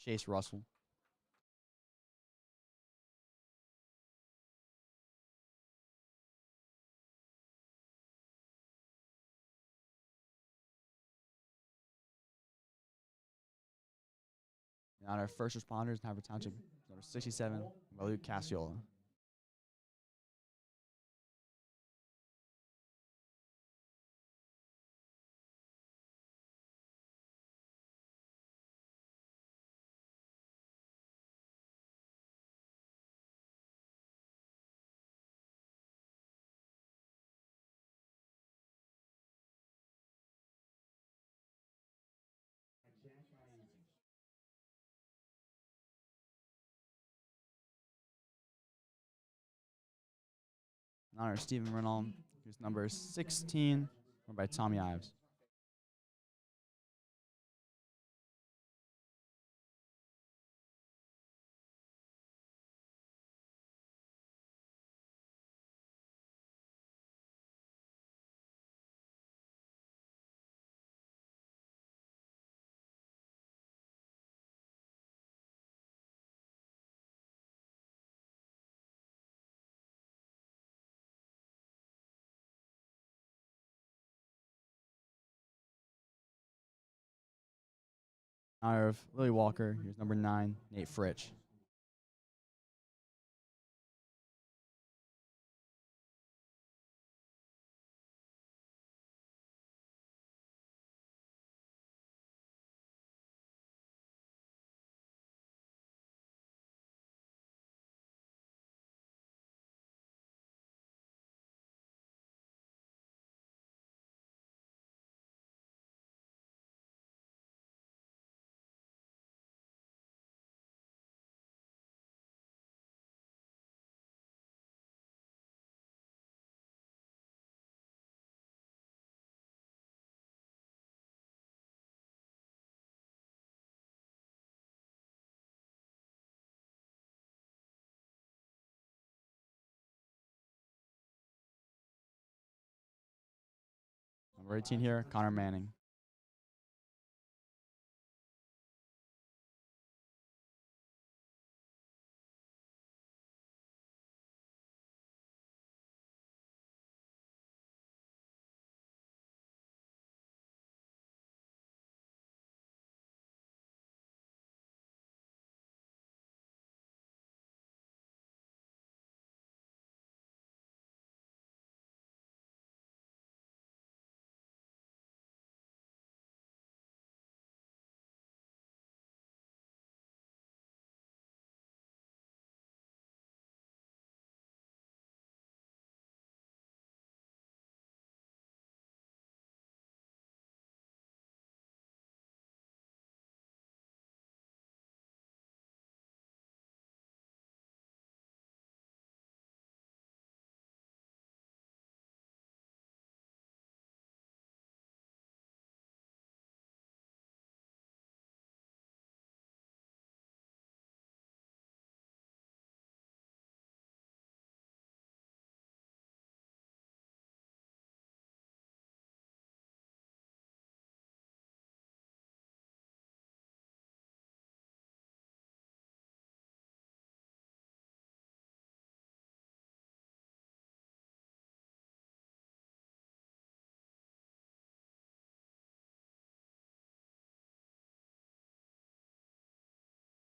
Chase Russell. In honor of first responders in Haverford Township, number 67, Luke Cassiola. In honor of Stephen Renault, here's number 16, run by Tommy Ives. In honor of Lily Walker, here's number 9, Nate Fritch. Number 18 here, Connor Manning.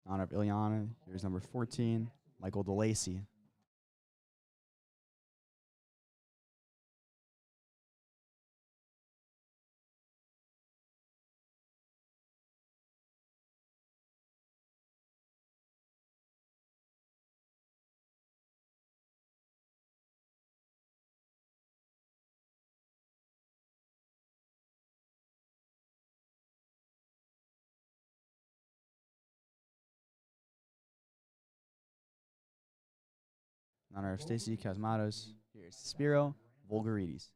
In honor of Ilyana, here's number 14, Michael DeLacy. In honor of Stacy Kazmatos, here's Spiro Volgarides.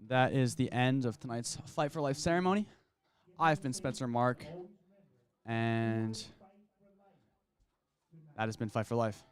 That is the end of tonight's Fight for Life ceremony. I've been Spencer Mark, and that has been Fight for Life.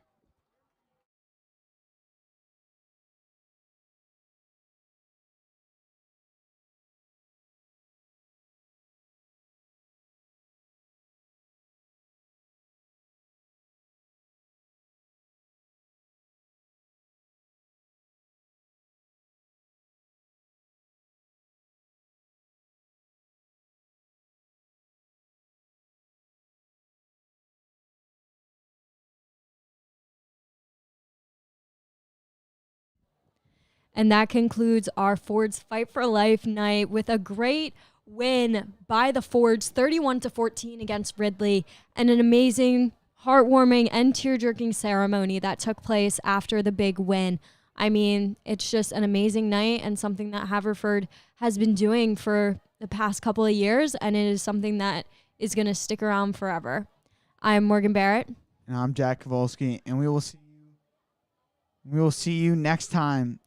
And that concludes our Fords Fight for Life night with a great win by the Fords, 31-14 against Ridley, and an amazing, heartwarming, and tear-jerking ceremony that took place after the big win. I mean, it's just an amazing night and something that Haverford has been doing for the past couple of years, and it is something that is going to stick around forever. I'm Morgan Barrett. And I'm Jack Kowalski, and we will see you next time